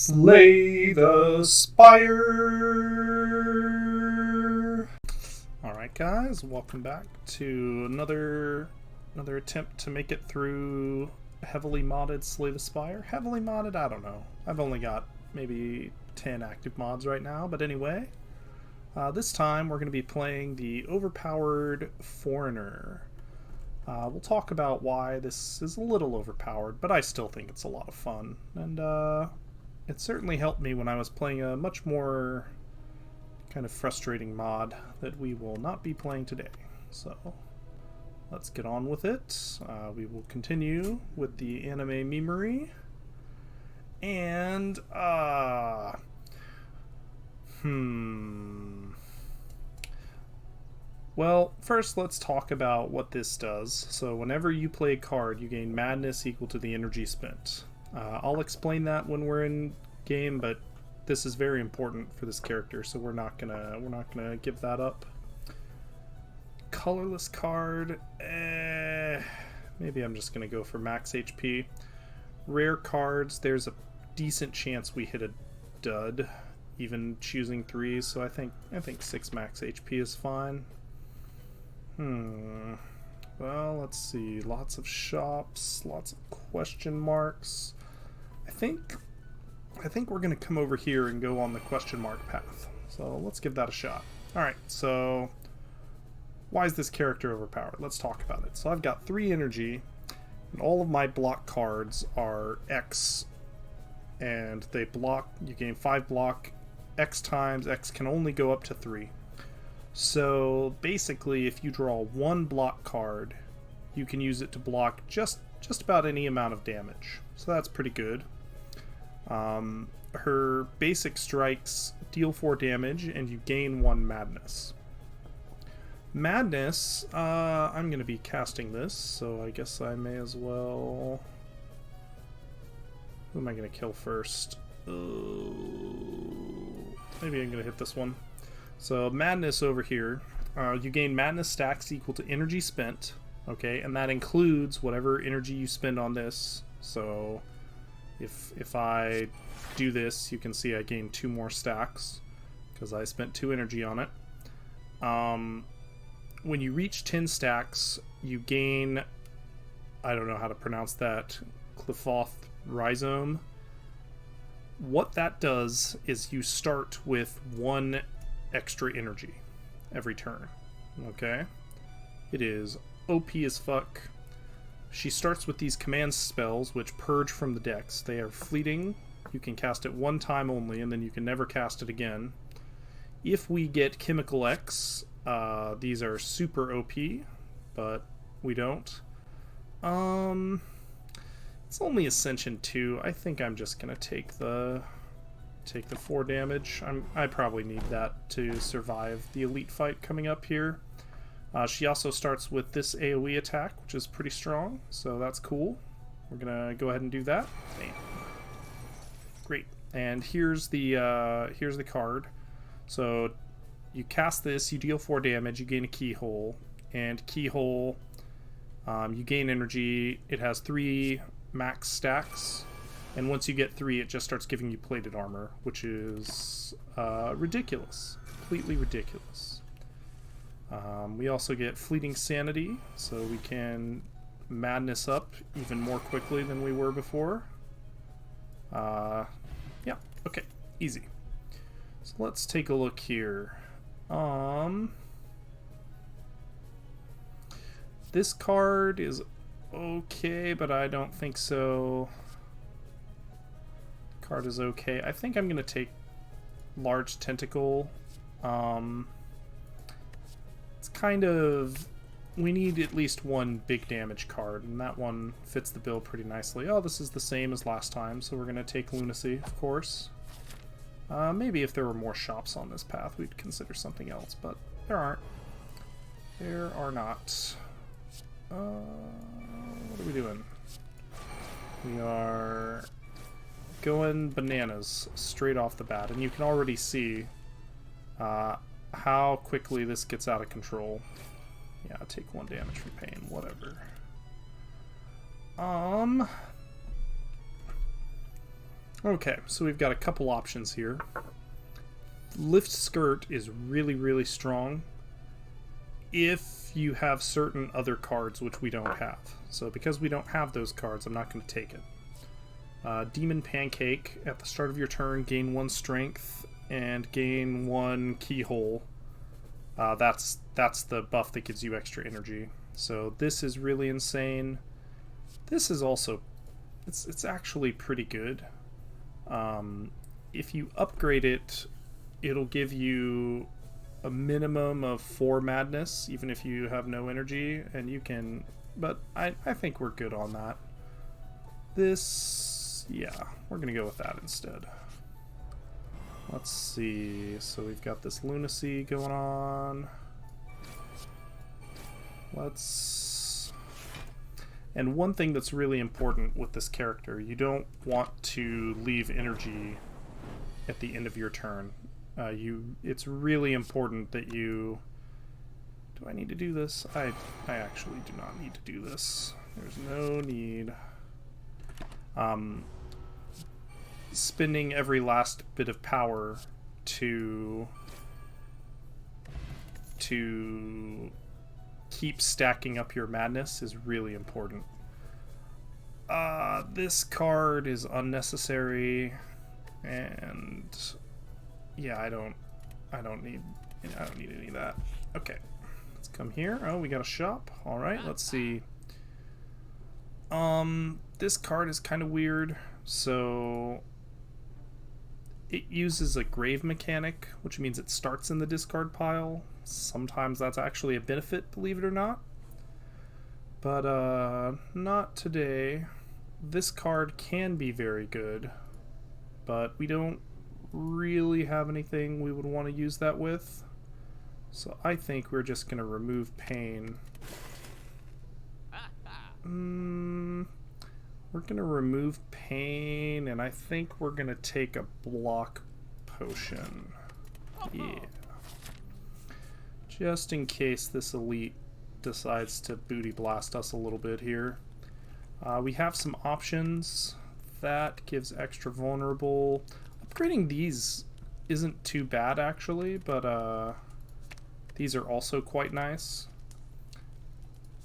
Slay the Spire! Alright guys, welcome back to another attempt to make it through heavily modded Slay the Spire. Heavily modded? I don't know. I've only got maybe 10 active mods right now, but anyway. This time we're going to be playing the overpowered Foreigner. We'll talk about why this is a little overpowered, but I still think it's a lot of fun. And it certainly helped me when I was playing a much more kind of frustrating mod that we will not be playing today. So let's get on with it. We will continue with the anime memory. And, well, first let's talk about what this does. So whenever you play a card, you gain madness equal to the energy spent. I'll explain that when we're in game, but this is very important for this character, so we're not gonna give that up. Colorless card, maybe I'm just gonna go for max HP. Rare cards, there's a decent chance we hit a dud, even choosing 3, so I think 6 max HP is fine. Well, let's see. Lots of shops, lots of question marks. I think we're gonna come over here and go on the question mark path. So let's give that a shot. Alright, so why is this character overpowered? Let's talk about it. So I've got 3 energy, and all of my block cards are X, and they block, you gain 5 block X times, X can only go up to 3. So basically, if you draw 1 block card, you can use it to block just about any amount of damage. So that's pretty good. Her basic strikes deal 4 damage, and you gain 1 madness. Madness, I'm going to be casting this, so I guess I may as well... Who am I going to kill first? Maybe I'm going to hit this one. So madness over here, you gain madness stacks equal to energy spent, okay, and that includes whatever energy you spend on this. So if I do this, you can see I gain 2 more stacks because I spent 2 energy on it. When you reach 10 stacks, you gain, I don't know how to pronounce that, Clifoth Rhizome. What that does is you start with 1 extra energy every turn. Okay? It is OP as fuck. She starts with these command spells which purge from the decks. They are fleeting. You can cast it 1 time only, and then you can never cast it again. If we get Chemical X, these are super OP, but we don't. It's only Ascension 2. I think I'm just gonna take the 4 damage. I probably need that to survive the elite fight coming up here. She also starts with this AoE attack, which is pretty strong, so that's cool. We're gonna go ahead and do that. Bam. Great. And here's the card. So you cast this, you deal 4 damage, you gain a keyhole, and keyhole, you gain energy. It has 3 max stacks. And once you get 3, it just starts giving you plated armor, which is ridiculous. Completely ridiculous. We also get fleeting sanity, so we can madness up even more quickly than we were before. Yeah, okay, easy. So let's take a look here. This card is okay, but I don't think so. Card is okay. I think I'm going to take Large Tentacle. It's kind of... We need at least 1 big damage card, and that one fits the bill pretty nicely. Oh, this is the same as last time, so we're going to take Lunacy, of course. Maybe if there were more shops on this path, we'd consider something else, but there aren't. There are not. What are we doing? We are going bananas straight off the bat, and you can already see how quickly this gets out of control. Yeah, take 1 damage from pain, whatever. Okay, so we've got a couple options here. Lift Skirt is really, really strong if you have certain other cards which we don't have. So because we don't have those cards, I'm not going to take it. Demon Pancake, at the start of your turn, gain 1 strength and gain 1 keyhole. That's the buff that gives you extra energy. So this is really insane. This is also, it's actually pretty good. If you upgrade it, it'll give you a minimum of 4 madness, even if you have no energy, and you can, but I think we're good on that. This, yeah, we're gonna go with that instead. Let's see, so we've got this lunacy going on. And one thing that's really important with this character, you don't want to leave energy at the end of your turn. It's really important that you... Do I need to do this? I actually do not need to do this. There's no need. Spending every last bit of power to keep stacking up your madness is really important. This card is unnecessary, and yeah, I don't need any of that. Okay, let's come here. Oh, we got a shop. All right, let's see. This card is kind of weird. So it uses a grave mechanic, which means it starts in the discard pile. Sometimes that's actually a benefit, believe it or not. But not today. This card can be very good, but we don't really have anything we would want to use that with. So I think we're just going to remove pain. We're going to remove pain, and I think we're going to take a block potion. Yeah. Just in case this elite decides to booty blast us a little bit here. We have some options. That gives extra vulnerable. Upgrading these isn't too bad actually, but these are also quite nice.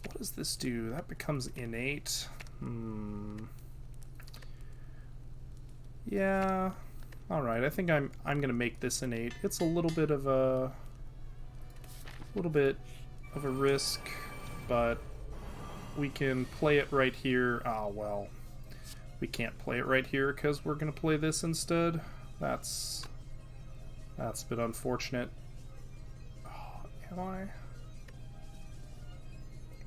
What does this do? That becomes innate. Yeah. Alright, I think I'm gonna make this innate. It's a little bit of a risk, but we can play it right here. Oh well. We can't play it right here because we're gonna play this instead. That's a bit unfortunate. Oh, am I?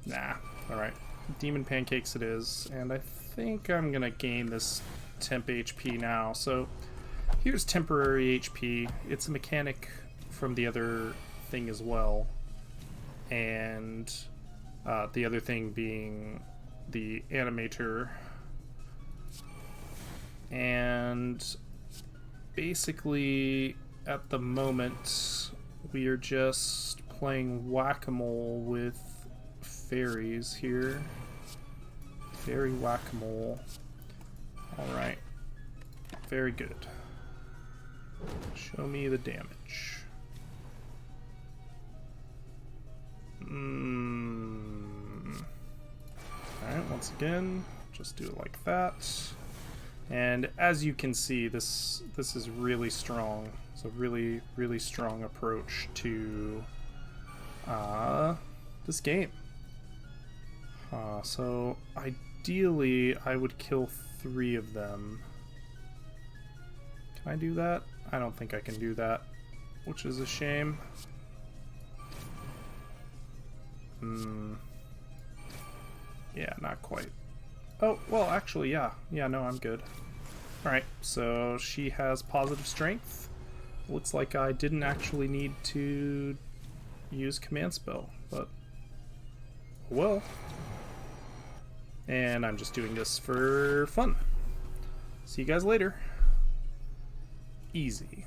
Nah. Alright. Demon Pancakes it is. And I think I'm gonna gain this temp HP now. So here's temporary HP. It's a mechanic from the other thing as well. And the other thing being the animator. And basically at the moment we are just playing whack-a-mole with fairies here. Fairy whack-a-mole. Alright. Very good. Show me the damage. Alright, once again, just do it like that. And as you can see, this is really strong. It's a really, really strong approach to this game. So ideally, I would kill 3 of them. Can I do that? I don't think I can do that, which is a shame. Yeah, not quite. Oh, well, actually, yeah. Yeah, no, I'm good. Alright, so she has positive strength. Looks like I didn't actually need to use command spell, but well. And I'm just doing this for fun. See you guys later. Easy.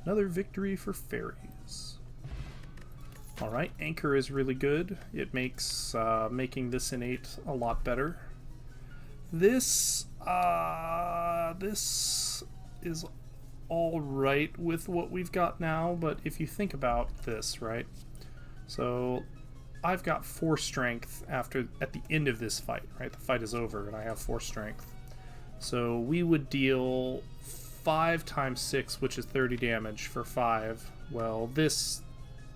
Another victory for fairies. Alright, Anchor is really good. It makes making this innate a lot better. This, This is all right with what we've got now, but if you think about this, right? So I've got 4 strength at the end of this fight, right? The fight is over and I have 4 strength. So we would deal 5 times 6, which is 30 damage for 5. Well, this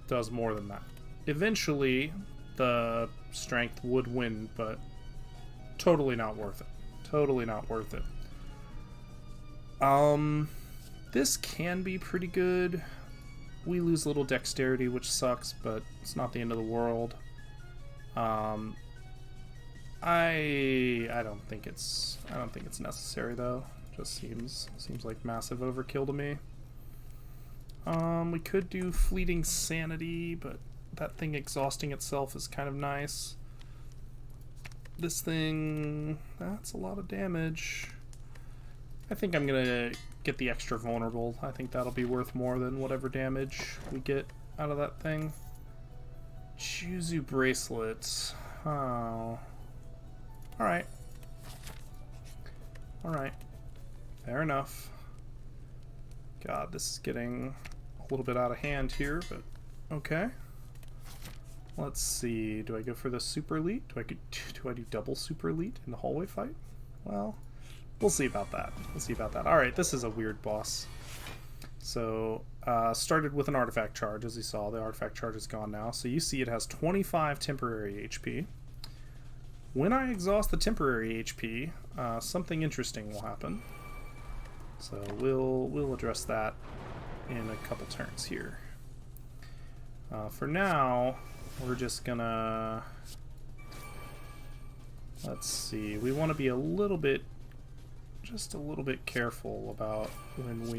does more than that. Eventually, the strength would win, but totally not worth it. Totally not worth it. This can be pretty good. We lose a little dexterity, which sucks, but it's not the end of the world. I don't think it's necessary though. Just seems like massive overkill to me. We could do fleeting sanity, but that thing exhausting itself is kind of nice. This thing, that's a lot of damage. I think I'm gonna get the extra vulnerable. I think that'll be worth more than whatever damage we get out of that thing. Chuzu bracelets. Oh. Alright. Alright. Fair enough. God, this is getting a little bit out of hand here, but okay. Let's see. Do I go for the super elite? Do I do double super elite in the hallway fight? Well, we'll see about that. We'll see about that. Alright, this is a weird boss. So, started with an artifact charge, as you saw. The artifact charge is gone now. So you see it has 25 temporary HP. When I exhaust the temporary HP, something interesting will happen. So we'll address that in a couple turns here. For now, we're just gonna... Let's see. We want to be a little bit... just a little bit careful about when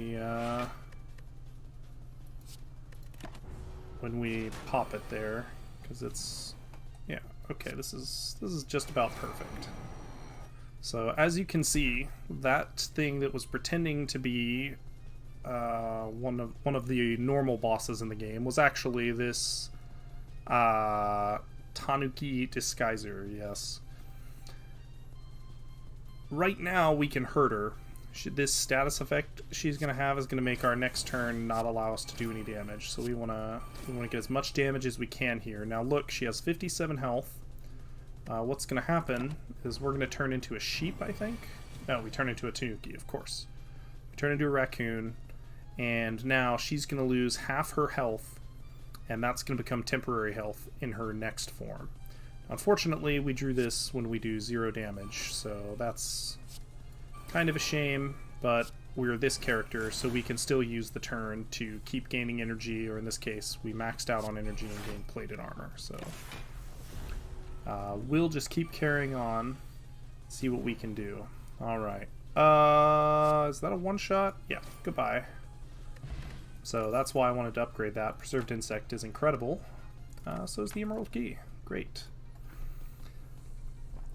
we pop it there, because it's... yeah, okay, this is just about perfect. So as you can see, that thing that was pretending to be one of the normal bosses in the game was actually this Tanuki Disguiser, yes. Right now we can hurt her. This status effect she's going to have is going to make our next turn not allow us to do any damage. So we want to get as much damage as we can here. Now look, she has 57 health. What's going to happen is we're going to turn into a sheep, I think. No, we turn into a Tanuki, of course. We turn into a raccoon, and now she's going to lose half her health, and that's going to become temporary health in her next form. Unfortunately, we drew this when we do 0 damage, so that's kind of a shame, but we're this character, so we can still use the turn to keep gaining energy, or in this case, we maxed out on energy and gained plated armor, so... we'll just keep carrying on, see what we can do. Alright. Is that a one-shot? Yeah, goodbye. So that's why I wanted to upgrade that. Preserved Insect is incredible. So is the Emerald Key. Great.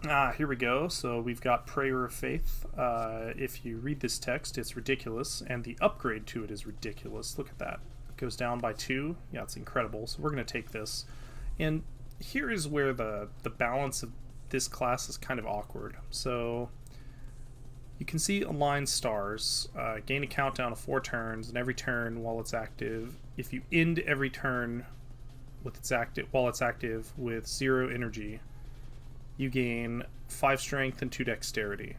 Here we go. So we've got Prayer of Faith. If you read this text, it's ridiculous, and the upgrade to it is ridiculous. Look at that. It goes down by 2. Yeah, it's incredible. So we're going to take this. And here is where the balance of this class is kind of awkward. So you can see aligned stars, gain a countdown of 4 turns, and every turn while it's active, if you end every turn with while it's active with 0 energy, you gain 5 strength and 2 dexterity.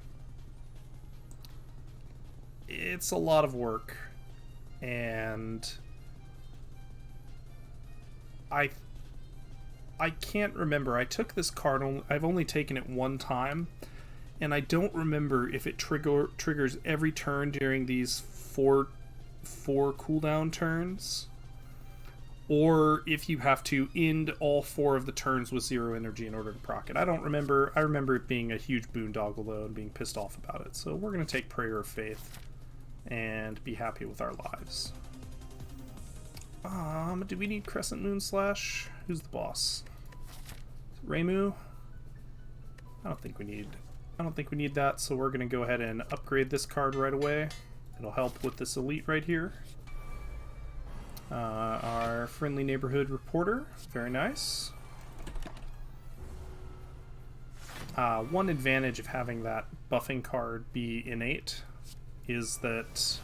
It's a lot of work, and I can't remember. I took this card, I've only taken it one time, and I don't remember if it triggers every turn during these four cooldown turns, or if you have to end all 4 of the turns with 0 energy in order to proc it. I don't remember. I remember it being a huge boondoggle, though, and being pissed off about it. So we're going to take Prayer of Faith and be happy with our lives. Do we need Crescent Moon Slash? Who's the boss? Reimu? I don't think we need that, so we're gonna go ahead and upgrade this card right away. It'll help with this elite right here. Our Friendly Neighborhood Reporter, very nice. One advantage of having that buffing card be innate is that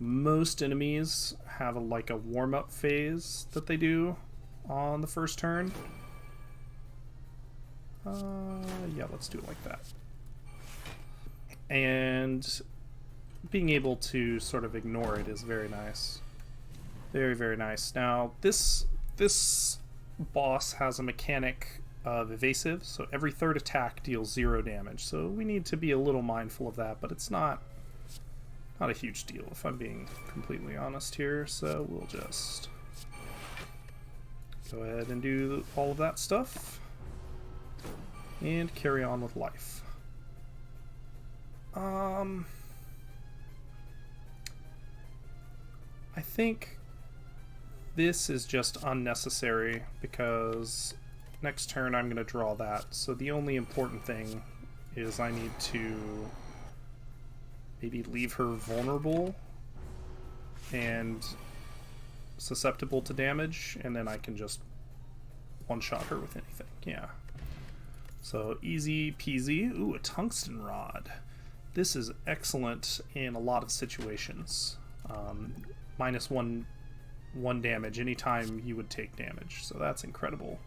most enemies have like a warm-up phase that they do on the first turn. Yeah, let's do it like that. And being able to sort of ignore it is very nice. Very, very nice. Now, this boss has a mechanic of evasive, so every third attack deals 0 damage. So we need to be a little mindful of that, but it's not a huge deal if I'm being completely honest here. So we'll just go ahead and do all of that stuff and carry on with life. I think this is just unnecessary because next turn I'm going to draw that. So the only important thing is I need to maybe leave her vulnerable and susceptible to damage, and then I can just one-shot her with anything. Yeah. So easy peasy. Ooh, a tungsten rod. This is excellent in a lot of situations. Minus one damage anytime you would take damage, so that's incredible.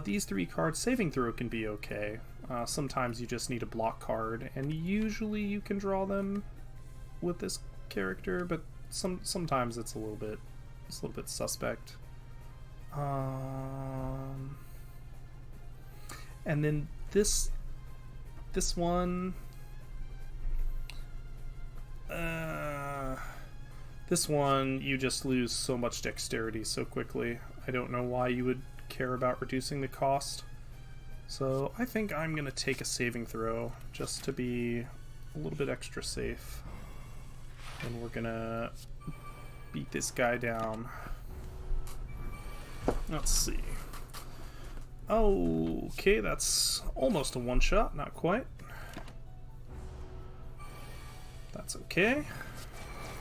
These 3 cards, saving throw can be okay. Sometimes you just need a block card, and usually you can draw them with this character, but sometimes it's a little bit suspect. And then this one. This one, you just lose so much dexterity so quickly. I don't know why you would care about reducing the cost. So I think I'm going to take a saving throw just to be a little bit extra safe. And we're going to beat this guy down. Let's see. Okay, that's almost a one-shot, not quite. That's okay.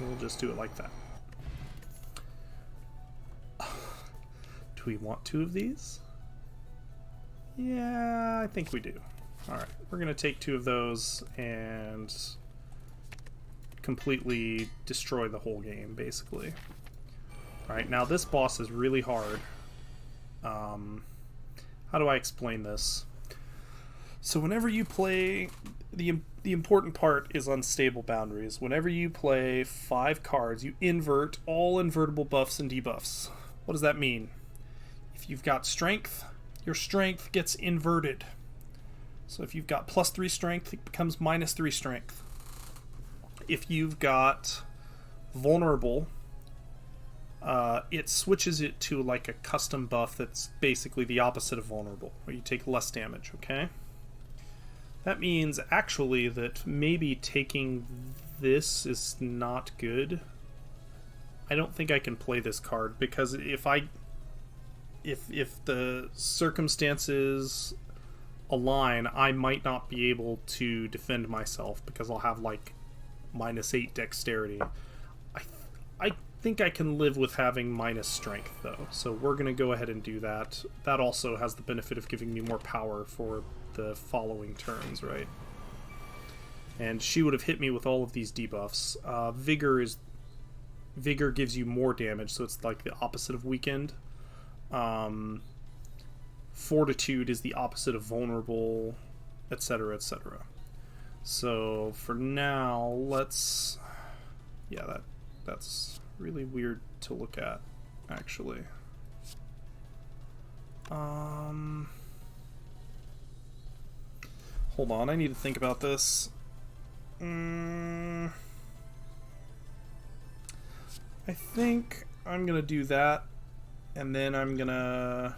We'll just do it like that. Do we want 2 of these? Yeah, I think we do. Alright, we're going to take 2 of those and completely destroy the whole game, basically. Alright, now this boss is really hard. How do I explain this? So whenever you play, the important part is unstable boundaries. Whenever you play 5 cards, you invert all invertible buffs and debuffs. What does that mean? If you've got strength, your strength gets inverted. So if you've got +3 strength, it becomes -3 strength. If you've got vulnerable, it switches it to like a custom buff that's basically the opposite of vulnerable, where you take less damage, okay? That means actually that maybe taking this is not good. I don't think I can play this card because if the circumstances align, I might not be able to defend myself because I'll have like -8 dexterity. I think I can live with having minus strength though, so we're gonna go ahead and do that. That also has the benefit of giving me more power for the following turns, right? And she would have hit me with all of these debuffs. Vigor gives you more damage, so it's like the opposite of weakened. Fortitude is the opposite of vulnerable, etc., etc. So for now, let's... Yeah, that's really weird to look at, actually. Hold on, I need to think about this. I think I'm gonna do that, and then I'm gonna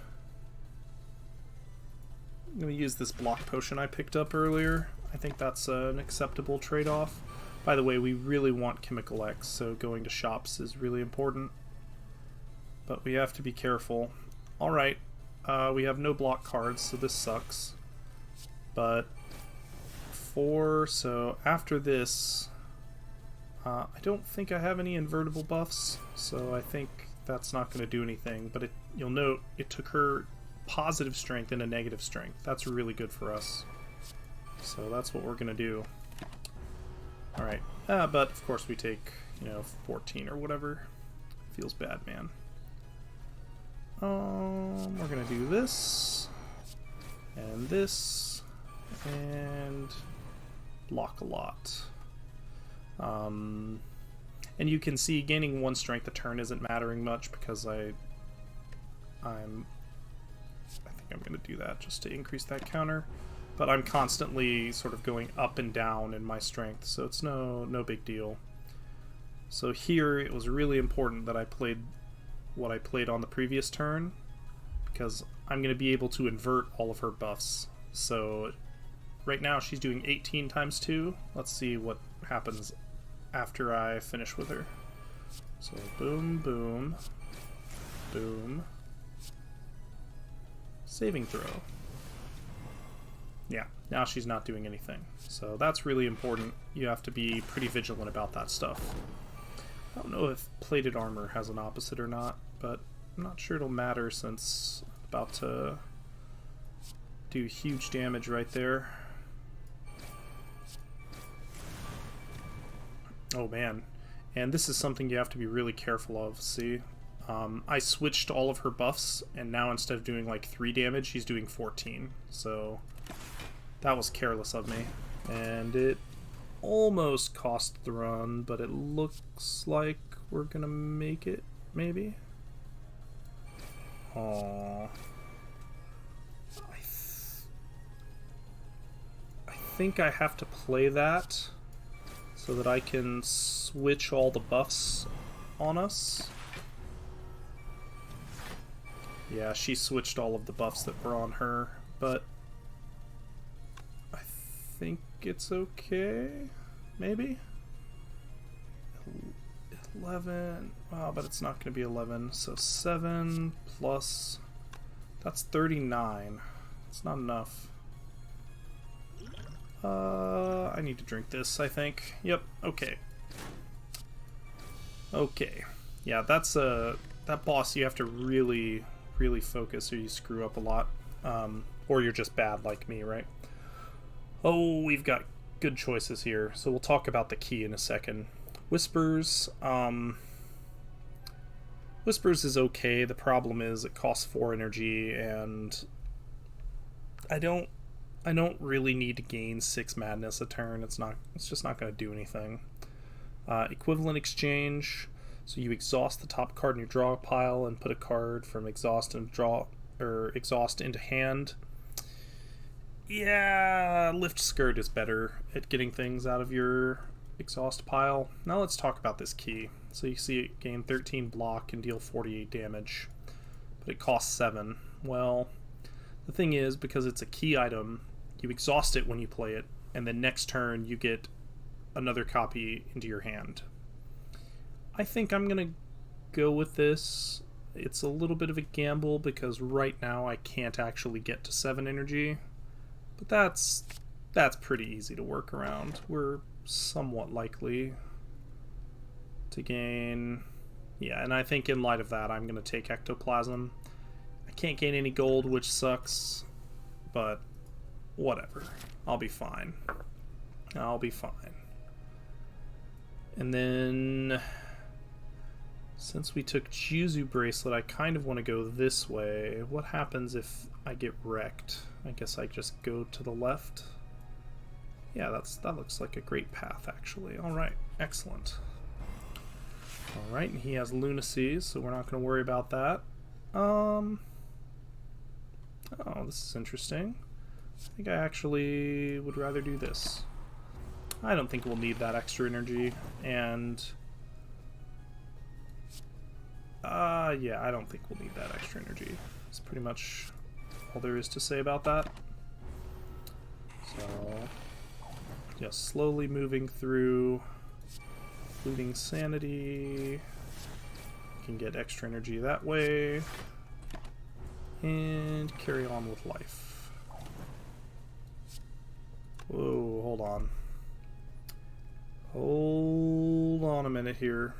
use this block potion I picked up earlier. I think that's an acceptable trade-off. By the way, we really want Chemical X, so going to shops is really important. But we have to be careful. Alright, we have no block cards, so this sucks. But so after this, I don't think I have any invertible buffs, so I think that's not going to do anything. But you'll note it took her positive strength and a negative strength. That's really good for us. So that's what we're gonna do. Alright, but of course we take, you know, 14 or whatever. Feels bad, man. We're gonna do this, and this, and block a lot. And you can see gaining 1 strength a turn isn't mattering much because I think I'm gonna do that just to increase that counter. But I'm constantly sort of going up and down in my strength, so it's no big deal. So here it was really important that I played what I played on the previous turn, because I'm going to be able to invert all of her buffs. So right now she's doing 18 times 2. Let's see what happens after I finish with her. So boom, boom, boom. Saving throw. Yeah, now she's not doing anything. So that's really important. You have to be pretty vigilant about that stuff. I don't know if plated armor has an opposite or not, but I'm not sure it'll matter since I'm about to do huge damage right there. Oh man. And this is something you have to be really careful of, see? I switched all of her buffs, and now instead of doing like 3 damage, she's doing 14. So that was careless of me. And it almost cost the run, but it looks like we're gonna make it, maybe? Aww. I think I have to play that so that I can switch all the buffs on us. Yeah, she switched all of the buffs that were on her, but I think it's okay, maybe? 11, oh, but it's not going to be 11, so 7 plus, that's 39, it's not enough. I need to drink this, I think. Yep, okay. Okay, yeah, that's that boss you have to really focus or you screw up a lot, or you're just bad like me, right? Oh, we've got good choices here, so we'll talk about the key in a second. Whispers, Whispers is okay. The problem is it costs 4 energy, and I don't really need to gain 6 madness a turn. It's just not going to do anything. Equivalent exchange. So you exhaust the top card in your draw pile and put a card from exhaust into hand. Yeah, lift skirt is better at getting things out of your exhaust pile. Now let's talk about this key. So you see it gain 13 block and deal 48 damage, but it costs 7. Well, the thing is, because it's a key item, you exhaust it when you play it, and then next turn you get another copy into your hand. I think I'm gonna go with this. It's a little bit of a gamble because right now I can't actually get to 7 energy, but that's pretty easy to work around. We're somewhat likely to gain, yeah, and I think in light of that I'm gonna take ectoplasm. I can't gain any gold, which sucks, but whatever, I'll be fine. And then since we took Juzu Bracelet, I kind of want to go this way. What happens if I get wrecked? I guess I just go to the left. Yeah, that looks like a great path, actually. Alright, excellent. Alright, and he has lunacy, so we're not going to worry about that. Oh, this is interesting. I think I actually would rather do this. I don't think we'll need that extra energy, and yeah, I don't think we'll need that extra energy. That's pretty much all there is to say about that. So, just slowly moving through, looting sanity. Can get extra energy that way, and carry on with life. Whoa, hold on. Hold on a minute here.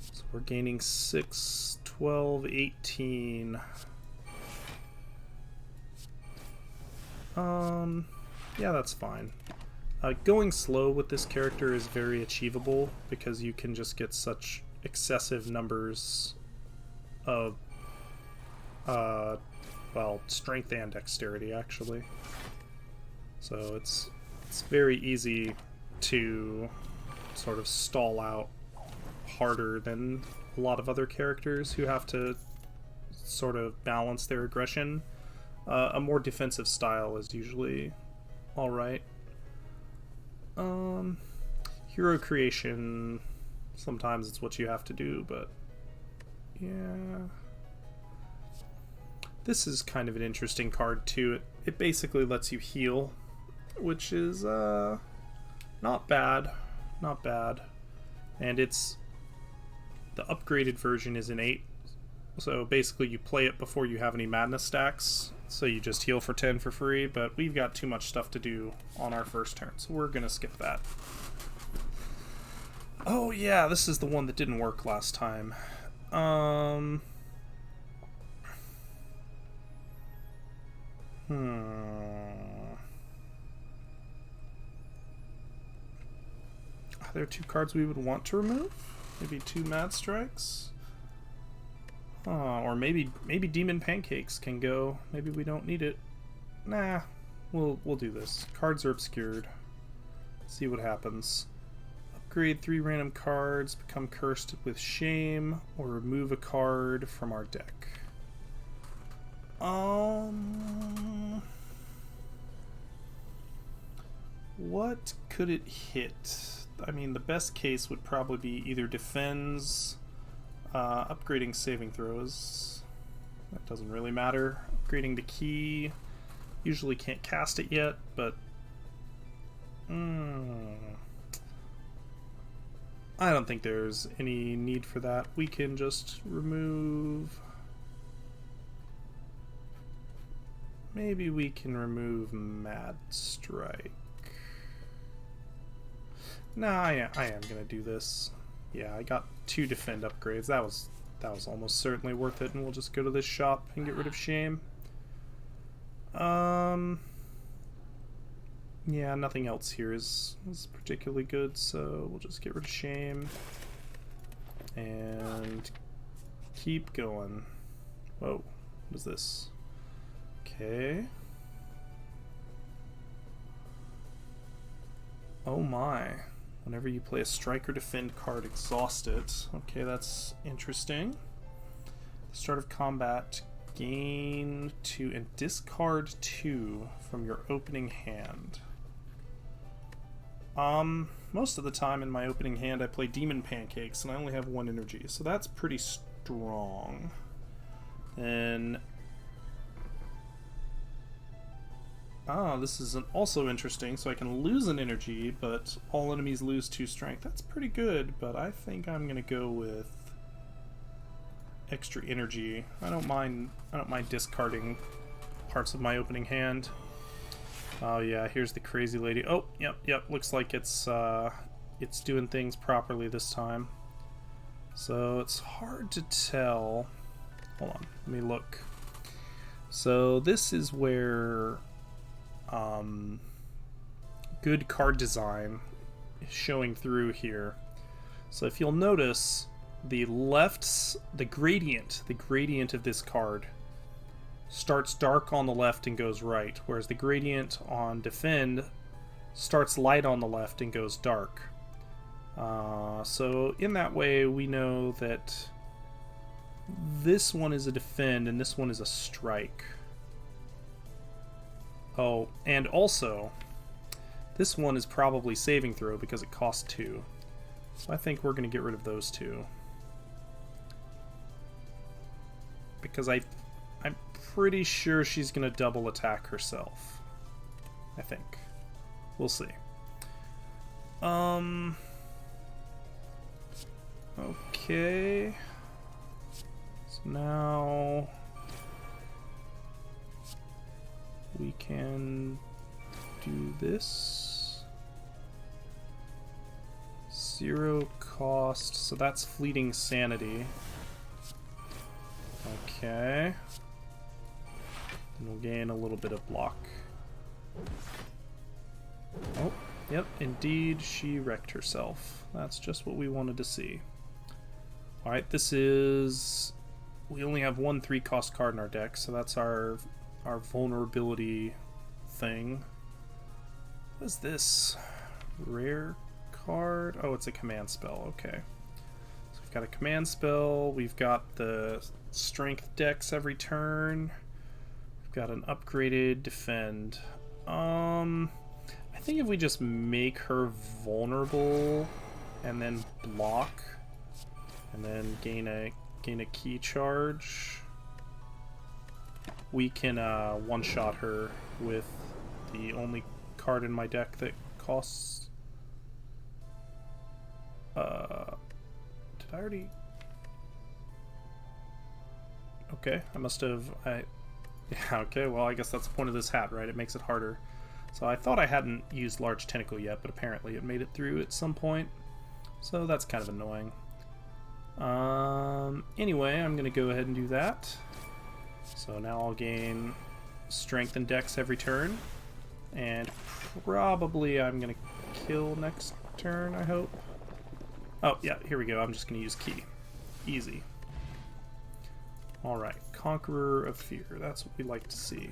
So we're gaining 6, 12, 18. Yeah, that's fine. Going slow with this character is very achievable because you can just get such excessive numbers of, well, strength and dexterity, actually. So it's very easy to sort of stall out harder than a lot of other characters who have to sort of balance their aggression. A more defensive style is usually alright. Hero creation, sometimes it's what you have to do, but yeah. This is kind of an interesting card too. It basically lets you heal, which is not bad. Not bad. And it's the upgraded version is an 8. So basically you play it before you have any madness stacks. So you just heal for 10 for free, but we've got too much stuff to do on our first turn, so we're gonna skip that. Oh yeah, this is the one that didn't work last time. Are there 2 cards we would want to remove? Maybe 2 Mad Strikes? Or maybe Demon Pancakes can go. Maybe we don't need it. Nah, we'll do this. Cards are obscured. See what happens. Upgrade 3 random cards, become cursed with shame, or remove a card from our deck. What could it hit? I mean, the best case would probably be either defends, upgrading saving throws. That doesn't really matter. Upgrading the key. Usually can't cast it yet, but I don't think there's any need for that. We can just remove. Maybe we can remove Mad Strike. Nah, I am gonna do this. Yeah, I got 2 defend upgrades. That was almost certainly worth it, and we'll just go to this shop and get rid of shame. Yeah, nothing else here is particularly good, so we'll just get rid of shame and keep going. Whoa, what is this? Okay. Oh my. Whenever you play a strike or defend card, exhaust it. Okay, that's interesting. Start of combat, gain 2 and discard 2 from your opening hand. Most of the time in my opening hand I play Demon Pancakes and I only have 1 energy, so that's pretty strong. And this is also interesting, so I can lose an energy, but all enemies lose 2 strength. That's pretty good, but I think I'm gonna go with extra energy. I don't mind discarding parts of my opening hand. Oh yeah, here's the crazy lady. Oh, yep, looks like it's doing things properly this time. So it's hard to tell. Hold on, let me look. So this is where good card design is showing through here. So if you'll notice, the gradient of this card starts dark on the left and goes right, whereas the gradient on defend starts light on the left and goes dark. So in that way we know that this one is a defend and this one is a strike. Oh, and also, this one is probably saving throw because it costs 2. So I think we're going to get rid of those 2. Because I'm pretty sure she's going to double attack herself. I think. We'll see. Okay. So now we can do this. 0 cost, so that's fleeting sanity. Okay. And we'll gain a little bit of block. Oh, yep, indeed, she wrecked herself. That's just what we wanted to see. Alright, this is... We only have one 3-cost card in our deck, so that's our vulnerability thing. What is this? Rare card? Oh, it's a command spell, okay. So we've got a command spell, we've got the strength dex every turn, we've got an upgraded defend. I think if we just make her vulnerable and then block and then gain a key charge, we can one-shot her with the only card in my deck that costs... did I already... Okay, I must have... Yeah, okay, well, I guess that's the point of this hat, right? It makes it harder. So I thought I hadn't used Large Tentacle yet, but apparently it made it through at some point. So that's kind of annoying. Anyway, I'm going to go ahead and do that. So now I'll gain Strength and Dex every turn. And probably I'm going to kill next turn, I hope. Oh, yeah, here we go. I'm just going to use Key. Easy. Alright, Conqueror of Fear. That's what we like to see.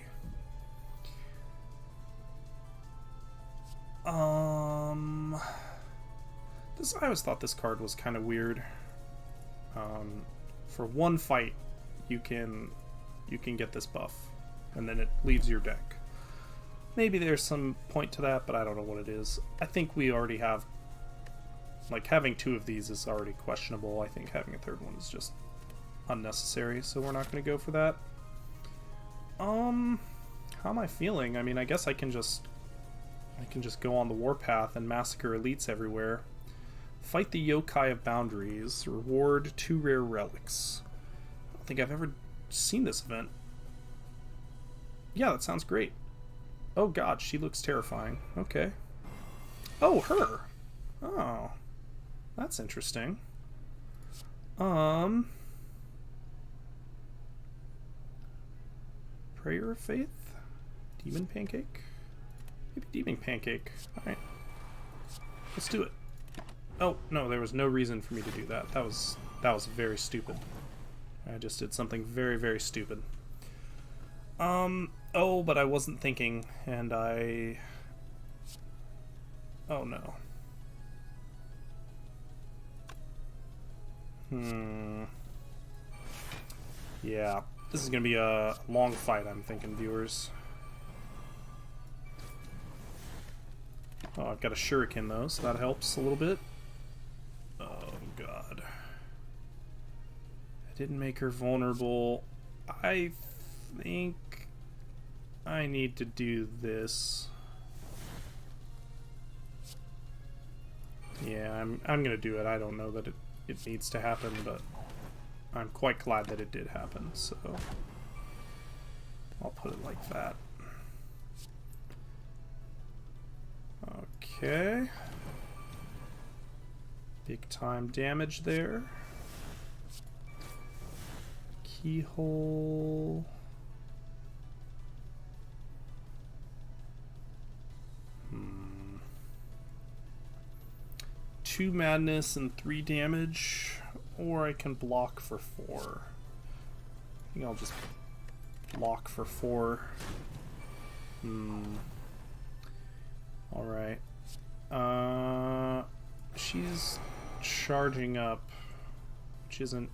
I always thought this card was kind of weird. For one fight, you can get this buff, and then it leaves your deck. Maybe there's some point to that, but I don't know what it is. I think we already have... Like, having 2 of these is already questionable. I think having a 3rd one is just unnecessary, so we're not going to go for that. How am I feeling? I mean, I guess I can just go on the warpath and massacre elites everywhere. Fight the Yokai of Boundaries. Reward 2 rare relics. I don't think I've ever seen this event. Yeah, that sounds great. Oh god, she looks terrifying. Okay. Oh, her! Oh. That's interesting. Prayer of Faith? Demon Pancake? Maybe Demon Pancake. Alright. Let's do it. Oh, no, there was no reason for me to do that. That was very stupid. I just did something very, very stupid. Oh, but I wasn't thinking, and I... Oh, no. Yeah, this is gonna be a long fight, I'm thinking, viewers. Oh, I've got a shuriken, though, so that helps a little bit. Oh, God. I didn't make her vulnerable. I think I need to do this. Yeah, I'm gonna do it. I don't know that it needs to happen, but I'm quite glad that it did happen, so I'll put it like that. Okay. Big time damage there. Keyhole. Two madness and 3 damage, or I can block for 4. I think I'll just block for 4. Alright. She's charging up, which isn't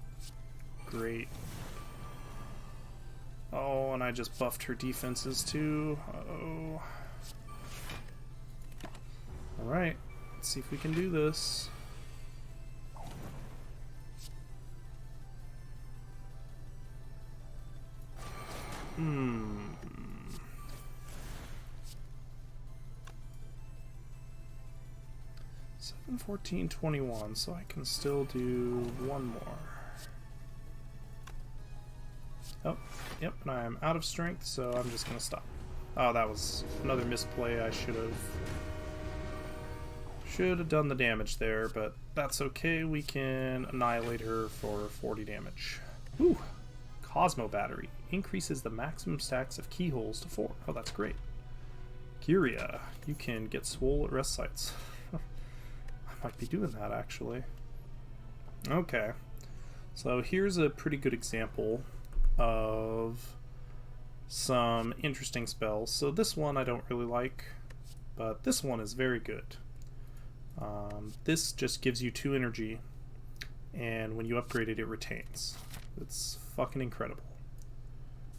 great. Oh, and I just buffed her defenses too. Uh-oh. Alright, let's see if we can do this. Hmm. 7, 14, 21, so I can still do one more. Oh, yep, and I'm out of strength, so I'm just gonna stop. Oh, that was another misplay. I should have done the damage there, but that's okay. We can annihilate her for 40 damage. Whew. Cosmo Battery increases the maximum stacks of keyholes to 4. Oh, that's great. Kyria, you can get swole at rest sites. I might be doing that, actually. Okay. So here's a pretty good example of some interesting spells. So this one I don't really like, but this one is very good. This just gives you 2 energy, and when you upgrade it, it retains. It's fucking incredible.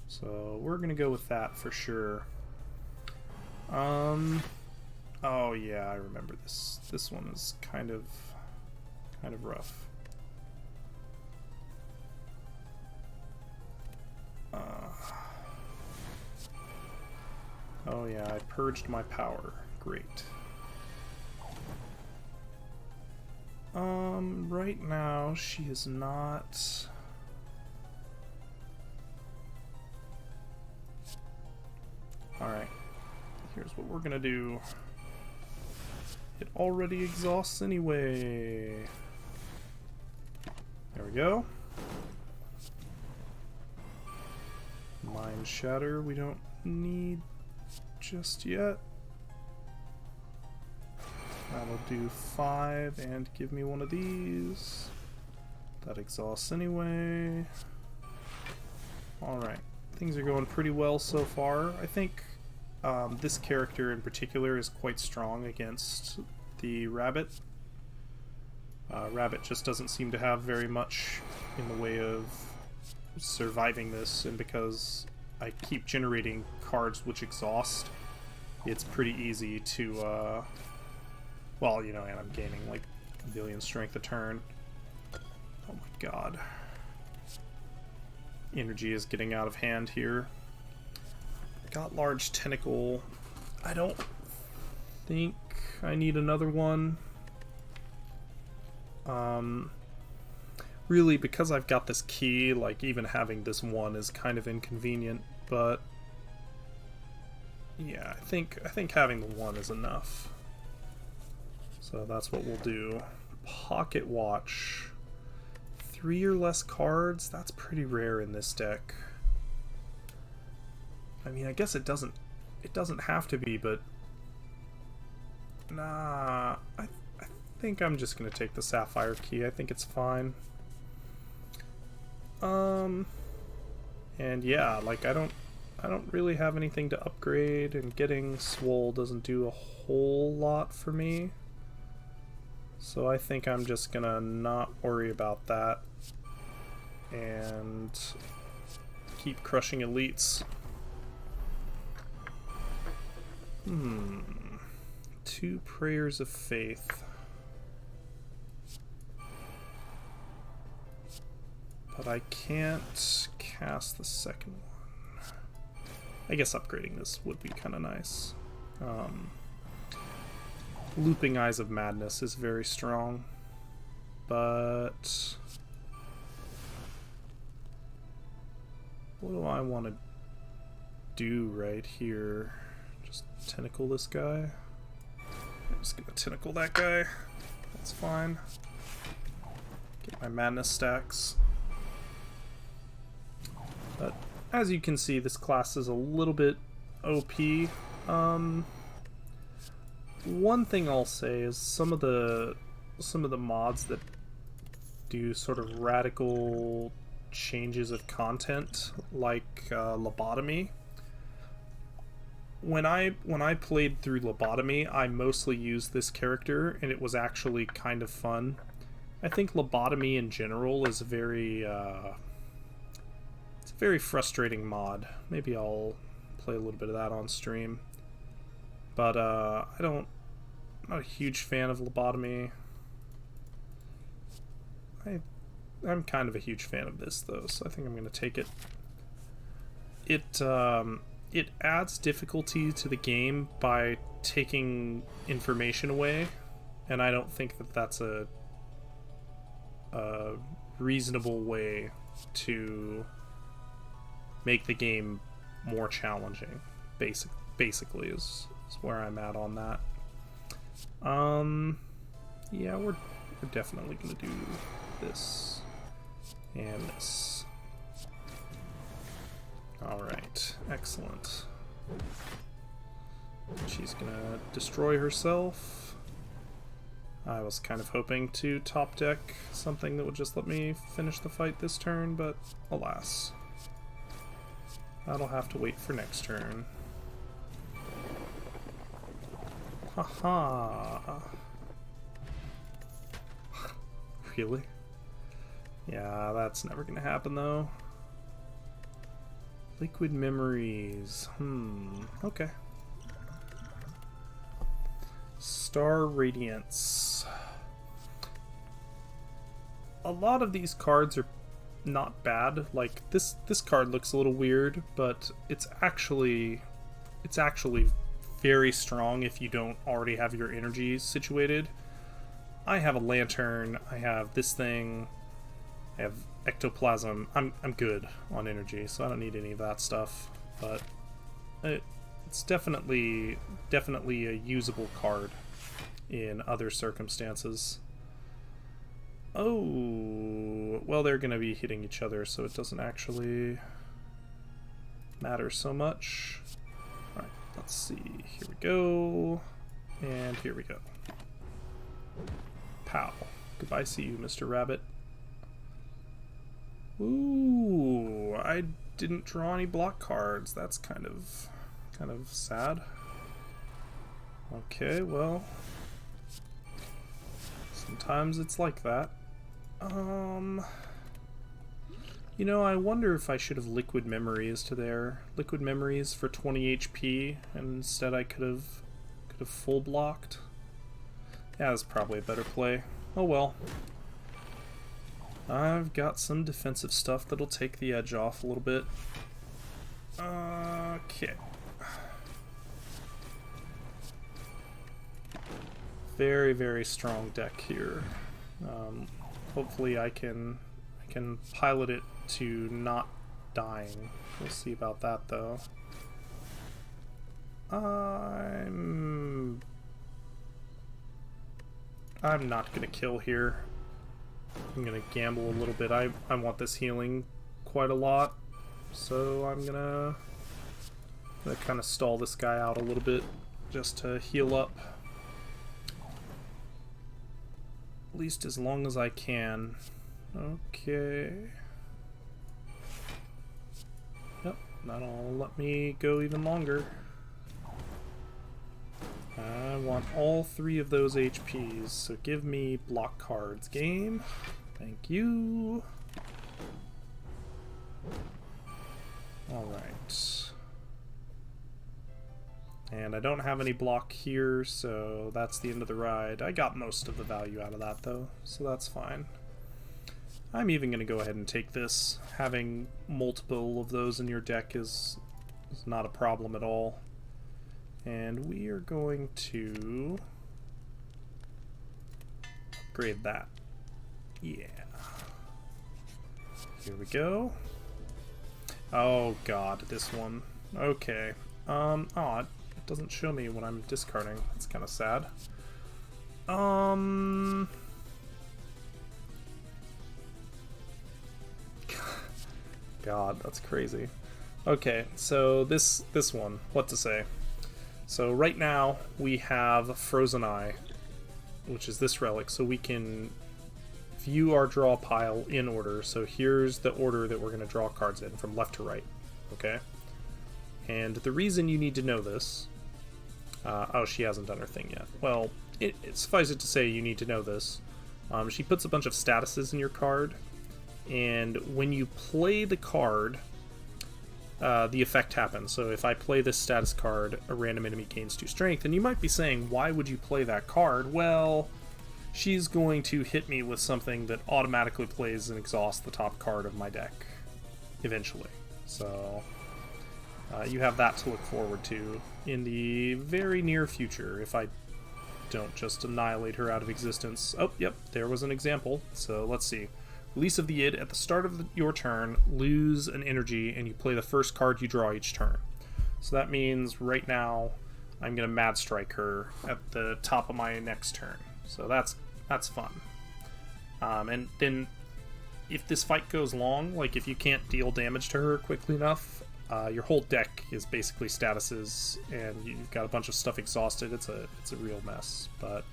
So we're gonna go with that for sure. Oh yeah, I remember this. This one is kind of rough. Oh yeah, I purged my power. Great. Right now she is not. Alright. Here's what we're gonna do. It already exhausts anyway. There we go. Mind Shatter we don't need just yet. That'll do 5 and give me one of these. That exhausts anyway. Alright. Things are going pretty well so far. I think this character in particular is quite strong against the rabbit. Rabbit just doesn't seem to have very much in the way of surviving this, and because I keep generating cards which exhaust, it's pretty easy to, well, you know, and I'm gaining like a billion strength a turn. Oh my god. Energy is getting out of hand here. Got large tentacle. I don't think I need another one. Really, because I've got this key, like even having this one is kind of inconvenient, but yeah, I think having the one is enough. So that's what we'll do. Pocket Watch. 3 or less cards? That's pretty rare in this deck. I mean, I guess it doesn't have to be, but nah, I think I'm just gonna take the Sapphire Key. I think it's fine. And yeah, like I don't really have anything to upgrade, and getting swole doesn't do a whole lot for me. So I think I'm just gonna not worry about that and keep crushing elites. 2 Prayers of Faith. But I can't cast the second one. I guess upgrading this would be kind of nice. Looping Eyes of Madness is very strong, but what do I want to do right here? Just tentacle this guy? I'm just gonna tentacle that guy. That's fine. Get my madness stacks. But as you can see, this class is a little bit OP. One thing I'll say is some of the mods that do sort of radical changes of content, like lobotomy. When I played through lobotomy, I mostly used this character, and it was actually kind of fun. I think lobotomy in general is very it's a very frustrating mod. Maybe I'll play a little bit of that on stream. But I'm not a huge fan of lobotomy. I'm kind of a huge fan of this though, so I think I'm going to take it. It adds difficulty to the game by taking information away, and I don't think that that's a reasonable way to make the game more challenging. Basically is where I'm at on that. Yeah, we're definitely gonna do this and this. Alright, excellent. She's gonna destroy herself. I was kind of hoping to top deck something that would just let me finish the fight this turn, but alas. That'll have to wait for next turn. Haha. Really? Yeah, that's never gonna happen though. Liquid memories. Okay. Star Radiance. A lot of these cards are not bad. Like this card looks a little weird, but it's actually very strong if you don't already have your energy situated. I have a lantern, I have this thing, I have ectoplasm. I'm good on energy, so I don't need any of that stuff. But it's definitely a usable card in other circumstances. Oh, well, they're going to be hitting each other, so it doesn't actually matter so much. Alright, let's see. Here we go. And here we go. Pow. Goodbye, see you, Mr. Rabbit. Ooh, I didn't draw any block cards. That's kind of sad. Okay, well, sometimes it's like that. You know, I wonder if I should have Liquid Memories to there. Liquid Memories for 20 HP, and instead I could have full blocked. Yeah, that's probably a better play. Oh well. I've got some defensive stuff that'll take the edge off a little bit. Okay. Very, very strong deck here. Hopefully I can pilot it to not dying. We'll see about that though. I'm not gonna kill here. I'm gonna gamble a little bit. I want this healing quite a lot, so I'm gonna kind of stall this guy out a little bit just to heal up. At least as long as I can. Okay. Yep, that'll let me go even longer. I want all 3 of those HPs, so give me block cards, game. Thank you. Alright. And I don't have any block here, so that's the end of the ride. I got most of the value out of that, though, so that's fine. I'm even going to go ahead and take this. Having multiple of those in your deck is not a problem at all. And we are going to upgrade that. Yeah. Here we go. Oh god, this one. Okay. Oh, it doesn't show me when I'm discarding. That's kind of sad. God, that's crazy. Okay, so this one, what to say? So right now we have Frozen Eye, which is this relic, so we can view our draw pile in order. So here's the order that we're going to draw cards in, from left to right, okay? And the reason you need to know this... oh, she hasn't done her thing yet. Well, it suffices it to say you need to know this. She puts a bunch of statuses in your card, and when you play the card... the effect happens. So if I play this status card, a random enemy gains 2 strength. And you might be saying, why would you play that card? Well, she's going to hit me with something that automatically plays and exhausts the top card of my deck, eventually. So you have that to look forward to in the very near future, if I don't just annihilate her out of existence. Oh, yep, there was an example. So let's see. Release of the id. At the start of your turn, lose an energy, and you play the first card you draw each turn. So that means right now I'm going to Mad Strike her at the top of my next turn. So that's fun. And then if this fight goes long, like if you can't deal damage to her quickly enough, your whole deck is basically statuses, and you've got a bunch of stuff exhausted. It's a real mess, but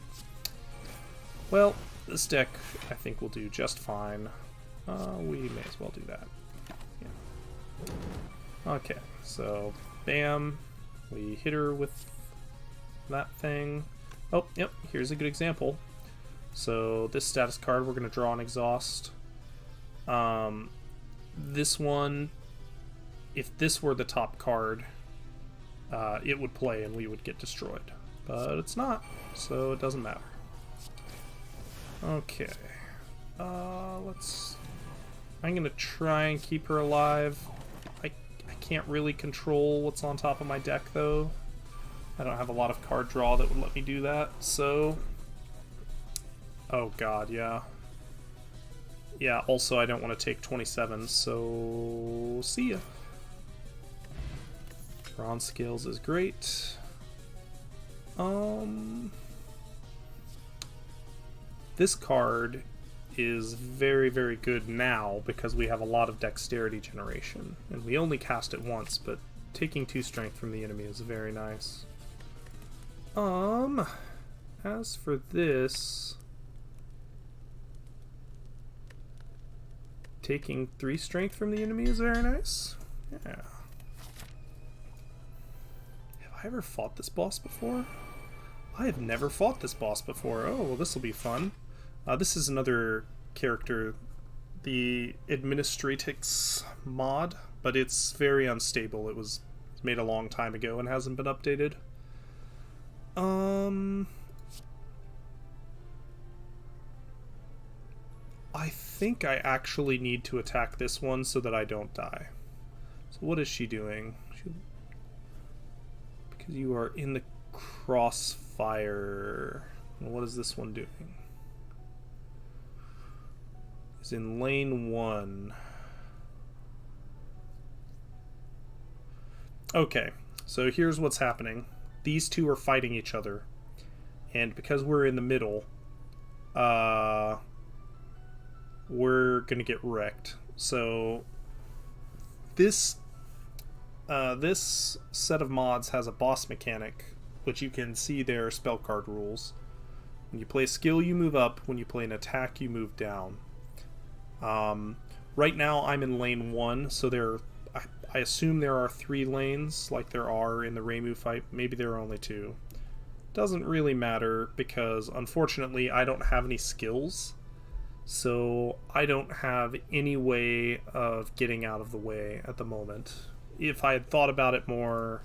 well, this deck I think will do just fine. We may as well do that. Yeah. Okay, so bam, we hit her with that thing. Oh, yep, here's a good example. So this status card, we're going to draw an exhaust. This one, if this were the top card, it would play and we would get destroyed. But it's not, so it doesn't matter. Okay. I'm going to try and keep her alive. I can't really control what's on top of my deck, though. I don't have a lot of card draw that would let me do that, so... Oh god, yeah. Yeah, also I don't want to take 27, so... See ya. Bronze Scales is great. This card is very, very good now because we have a lot of dexterity generation. And we only cast it once, but taking 2 strength from the enemy is very nice. As for this... Taking 3 strength from the enemy is very nice. Yeah. Have I ever fought this boss before? I have never fought this boss before. Oh, well, this will be fun. This is another character, the Administratix mod, but it's very unstable. It was made a long time ago and hasn't been updated. I think I actually need to attack this one so that I don't die. So what is she doing? Because you are in the crossfire. What is this one doing? It's in lane 1. Okay, so here's what's happening. These two are fighting each other. And because we're in the middle, we're gonna get wrecked. So this set of mods has a boss mechanic, which you can see there, spell card rules. When you play a skill, you move up. When you play an attack, you move down. Right now I'm in lane 1, so I assume there are 3 lanes like there are in the Reimu fight. Maybe there are only 2. Doesn't really matter because unfortunately I don't have any skills. So I don't have any way of getting out of the way at the moment. If I had thought about it more...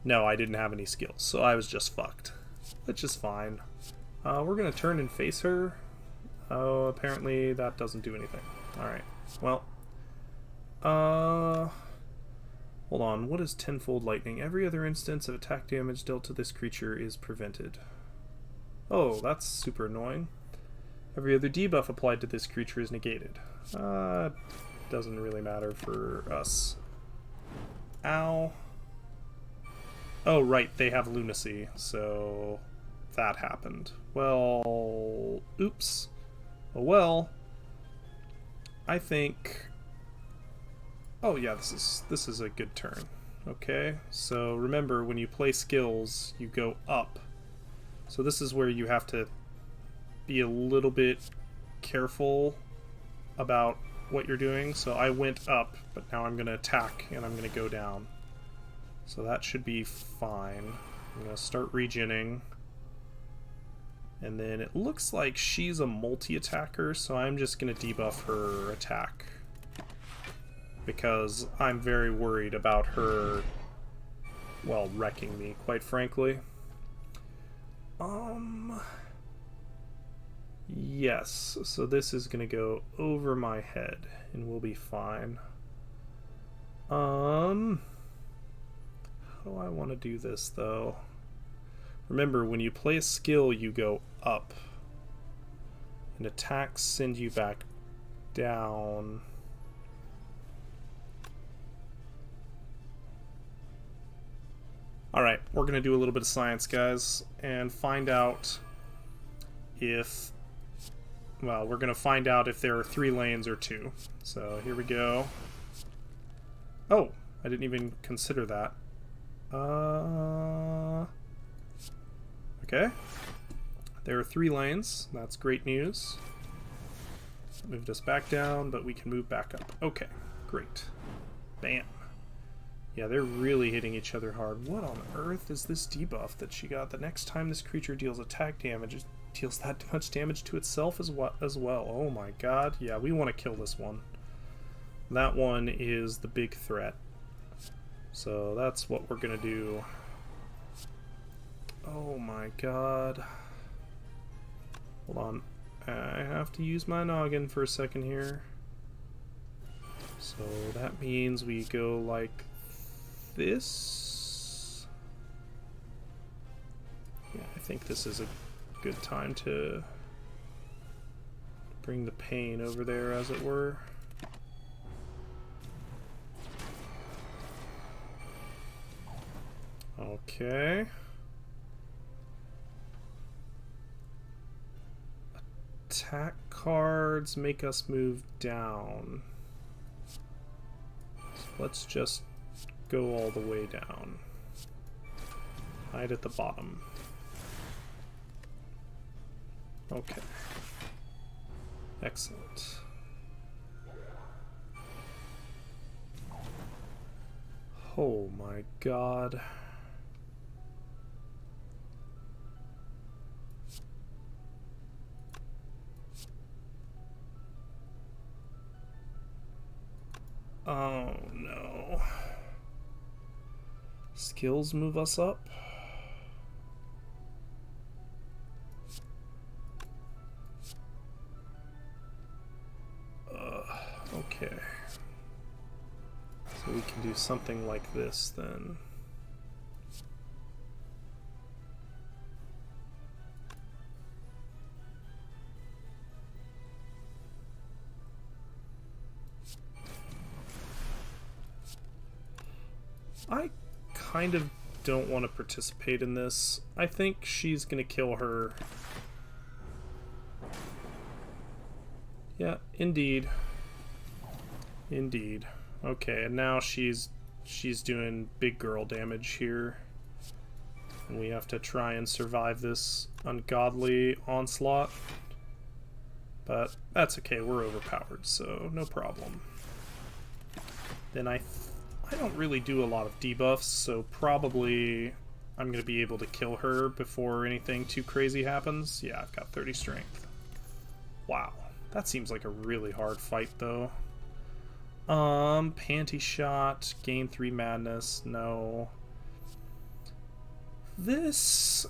No, I didn't have any skills, so I was just fucked. Which is fine. We're going to turn and face her. Oh, apparently that doesn't do anything. Alright, well... Hold on, what is tenfold lightning? Every other instance of attack damage dealt to this creature is prevented. Oh, that's super annoying. Every other debuff applied to this creature is negated. Doesn't really matter for us. Ow. Oh, right, they have lunacy, so that happened. Well, oops. Oh, well. I think... Oh yeah, this is a good turn. Okay, so remember, when you play skills, you go up. So this is where you have to be a little bit careful about what you're doing. So I went up, but now I'm going to attack, and I'm going to go down. So that should be fine. I'm going to start regening. And then it looks like she's a multi-attacker, so I'm just going to debuff her attack. Because I'm very worried about her, well, wrecking me, quite frankly. Yes, so this is gonna go over my head, and we'll be fine. How do I want to do this, though? Remember, when you play a skill, you go up. And attacks send you back down. Alright, we're going to do a little bit of science, guys, and find out if... Well, we're going to find out if there are 3 lanes or 2. So, here we go. Oh, I didn't even consider that. Okay. There are 3 lanes. That's great news. Moved us back down, but we can move back up. Okay, great. Bam. Yeah, they're really hitting each other hard. What on earth is this debuff that she got? The next time this creature deals attack damage, it deals that much damage to itself as well. Oh my god. Yeah, we want to kill this one. That one is the big threat. So that's what we're going to do. Oh my god. Hold on. I have to use my noggin for a second here. So that means we go like this. Yeah, I think this is a good time to bring the pain over there, as it were. Okay. Attack cards make us move down. So let's just go all the way down. Hide at the bottom. Okay. Excellent. Oh my god. Oh no. Skills move us up. Okay. So we can do something like this then. I kind of don't want to participate in this. I think she's gonna kill her. Yeah, indeed. Indeed. Okay, and now she's doing big girl damage here. And we have to try and survive this ungodly onslaught. But that's okay, we're overpowered, so no problem. Then I don't really do a lot of debuffs, so probably I'm going to be able to kill her before anything too crazy happens. Yeah, I've got 30 strength. Wow. That seems like a really hard fight, though. Panty shot, gain 3 madness, no. This...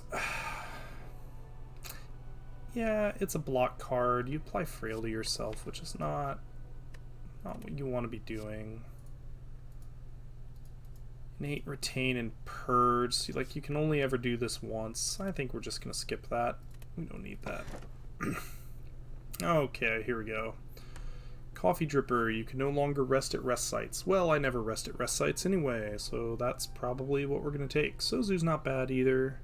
yeah, it's a block card. You apply Frail to yourself, which is not what you want to be doing. Innate, Retain, and Purge. See, like, you can only ever do this once. I think we're just going to skip that. We don't need that. Okay, here we go. Coffee Dripper. You can no longer rest at rest sites. Well, I never rest at rest sites anyway, so that's probably what we're going to take. Sozu's not bad either.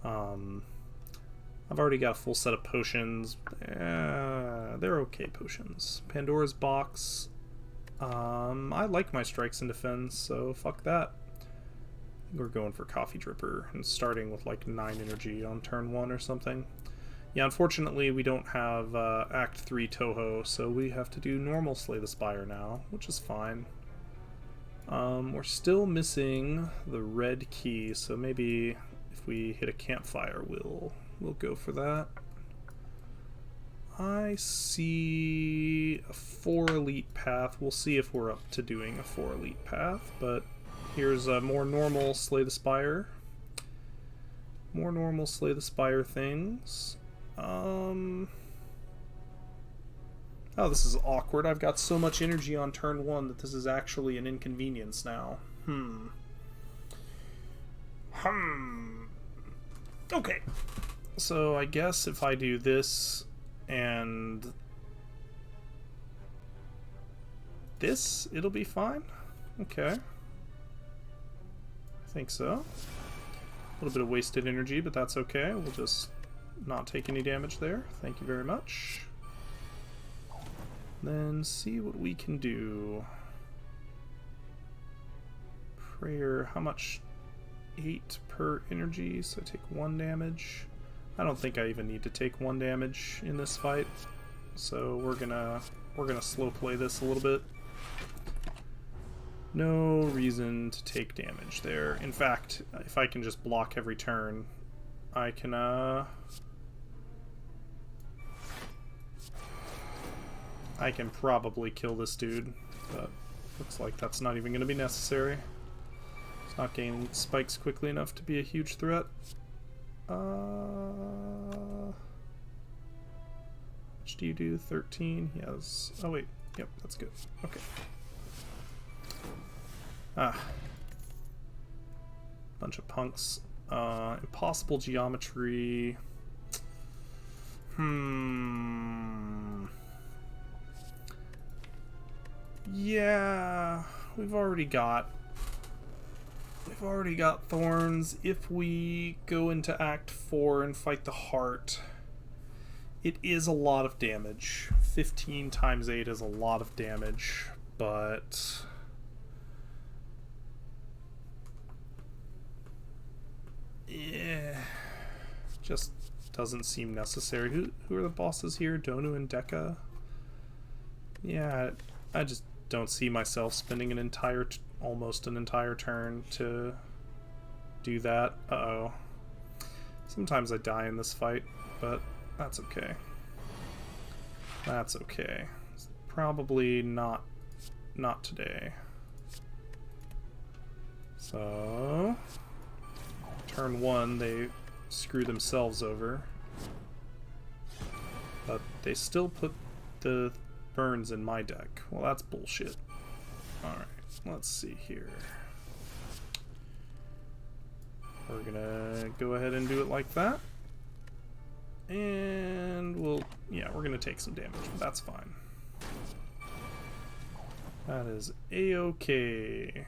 I've already got a full set of potions. They're okay potions. Pandora's Box. I like my strikes and defense, so fuck that. We're going for Coffee Dripper and starting with like 9 energy on turn 1 or something. Yeah, unfortunately we don't have Act 3 Toho, so we have to do normal Slay the Spire now, which is fine. We're still missing the red key, so maybe if we hit a campfire we'll go for that. I see a 4 elite path. We'll see if we're up to doing a 4 elite path, but here's a more normal Slay the Spire. More normal Slay the Spire things. Oh, this is awkward. I've got so much energy on turn 1 that this is actually an inconvenience now. Okay. So I guess if I do this and this, it'll be fine. Okay. I think so. A little bit of wasted energy, but that's okay. We'll just not take any damage there. Thank you very much. Then see what we can do. prayer. How much? 8 per energy, so I take 1 damage. I don't think I even need to take 1 damage in this fight, so we're gonna slow play this a little bit. No reason to take damage there. In fact, if I can just block every turn, I can probably kill this dude, but looks like that's not even going to be necessary. It's not gaining spikes quickly enough to be a huge threat. How much do you do? 13? He has... Oh wait, yep, that's good. Okay. Bunch of punks. Impossible geometry. Yeah, we've already got thorns. If we go into Act 4 and fight the heart, it is a lot of damage. 15 times 8 is a lot of damage, but yeah, just doesn't seem necessary. Who are the bosses here? Donu and Deka? Yeah, I just don't see myself spending an entire, almost an entire turn to do that. Uh-oh. Sometimes I die in this fight, but that's okay. That's okay. Probably not today. So, turn 1, they screw themselves over. But they still put the burns in my deck. Well, that's bullshit. Alright, let's see here. We're gonna go ahead and do it like that. And we're gonna take some damage, but that's fine. That is a-okay.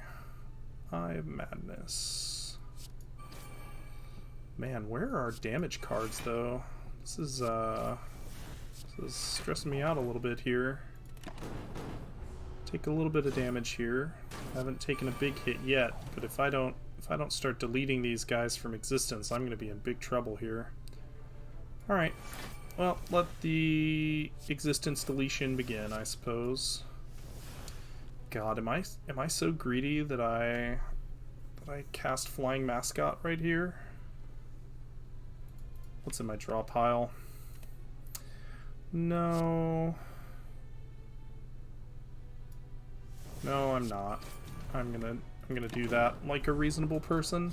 Eye of Madness. Man, where are our damage cards, though? This is stressing me out a little bit here. Take a little bit of damage here. Haven't taken a big hit yet, but if I don't start deleting these guys from existence, I'm gonna be in big trouble here. Alright. Well, let the existence deletion begin, I suppose. God, am I so greedy that I cast Flying Mascot right here? What's in my draw pile? No. No, I'm not. I'm gonna do that like a reasonable person.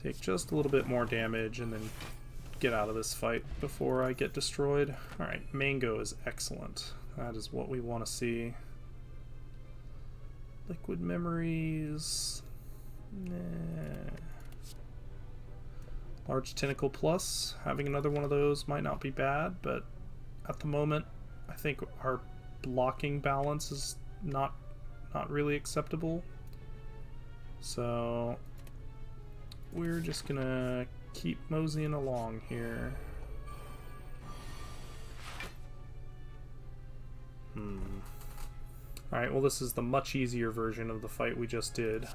Take just a little bit more damage and then get out of this fight before I get destroyed. Alright, Mango is excellent. That is what we want to see. Liquid Memories. Nah. Large Tentacle Plus. Having another one of those might not be bad, but at the moment, I think our blocking balance is not really acceptable. So we're just gonna keep moseying along here. Alright, well, this is the much easier version of the fight we just did.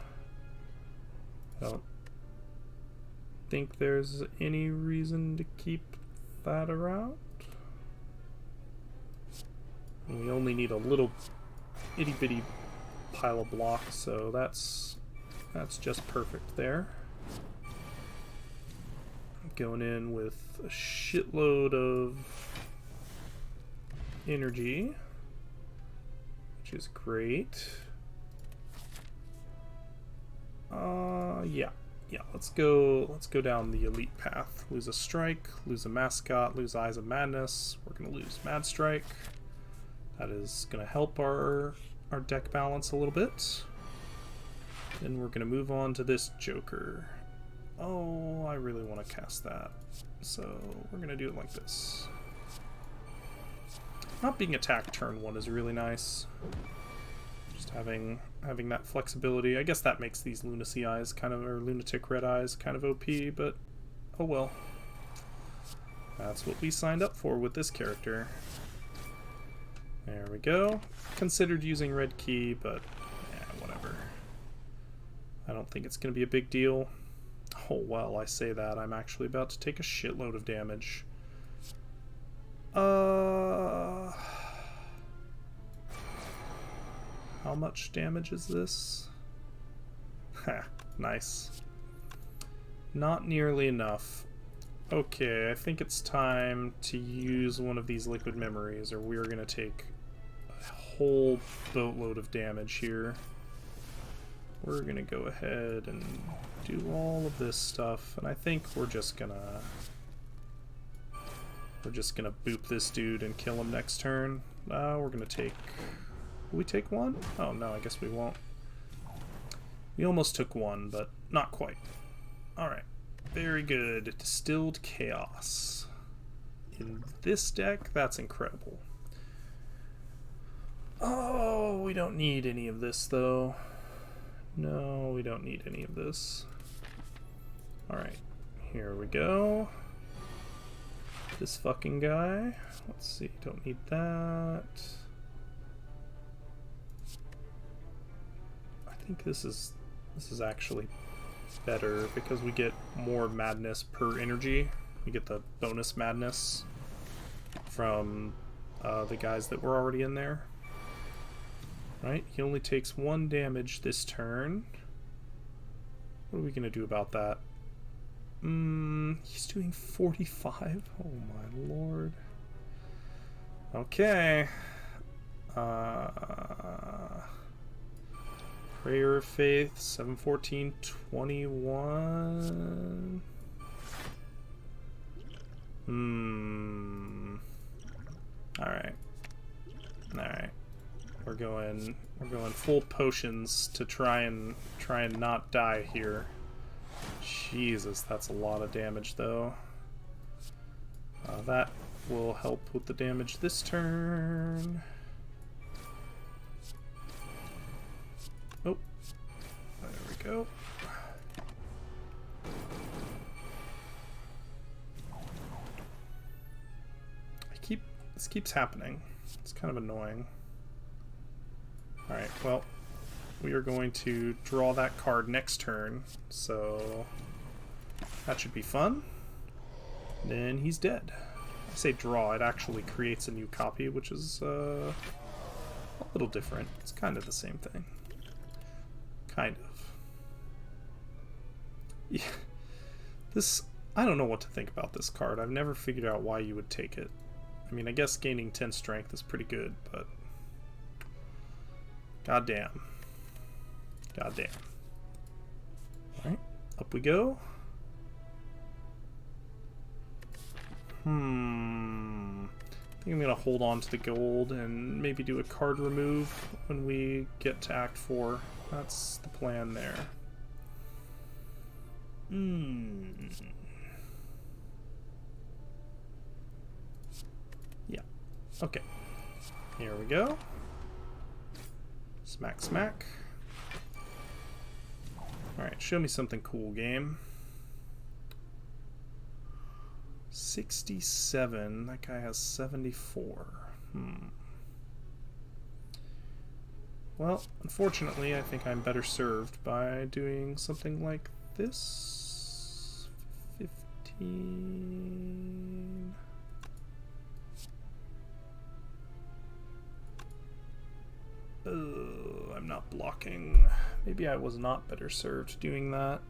I don't think there's any reason to keep that around. And we only need a little itty-bitty pile of blocks, so that's just perfect there. Going in with a shitload of energy, which is great. Yeah, let's go down the elite path. Lose a strike, lose a mascot, lose Eyes of Madness. We're gonna lose Mad Strike. That is gonna help our deck balance a little bit. Then we're gonna move on to this Joker. Oh, I really want to cast that. So we're gonna do it like this. Not being attacked turn 1 is really nice. Just having that flexibility. I guess that makes these Lunacy Eyes kind of, or Lunatic Red Eyes kind of OP, but oh well. That's what we signed up for with this character. There we go. Considered using red key, but yeah, whatever. I don't think it's going to be a big deal. Oh, well, I say that. I'm actually about to take a shitload of damage. How much damage is this? Ha, nice. Not nearly enough. Okay, I think it's time to use one of these liquid memories, or we're going to take a whole boatload of damage here. We're going to go ahead and do all of this stuff, and I think we're just going to boop this dude and kill him next turn. We're going to take... Will we take one? Oh, no, I guess we won't. We almost took one, but not quite. Alright. Very good. Distilled Chaos. In this deck, that's incredible. Oh, we don't need any of this, though. No, we don't need any of this. Alright. Here we go. This fucking guy. Let's see. Don't need that. I think this is actually better because we get more madness per energy. We get the bonus madness from the guys that were already in there. Right? He only takes 1 damage this turn. What are we gonna do about that? He's doing 45? Oh my lord. Okay. Prayer of Faith, 714, 21. Alright. Alright. We're going full potions to try and not die here. Jesus, that's a lot of damage though. That will help with the damage this turn. Oh, there we go. This keeps happening. It's kind of annoying. Alright, well, we are going to draw that card next turn, so that should be fun. Then he's dead. I say draw, it actually creates a new copy, which is a little different. It's kind of the same thing. Kind of. Yeah. This, I don't know what to think about this card. I've never figured out why you would take it. I mean, I guess gaining 10 strength is pretty good, but goddamn. Goddamn. Alright, up we go. I think I'm gonna hold on to the gold and maybe do a card remove when we get to Act 4. That's the plan there. Yeah. Okay. Here we go. Smack, smack. Alright, show me something cool, game. 67. That guy has 74. Well, unfortunately, I think I'm better served by doing something like this. 15. Oh, I'm not blocking. Maybe I was not better served doing that.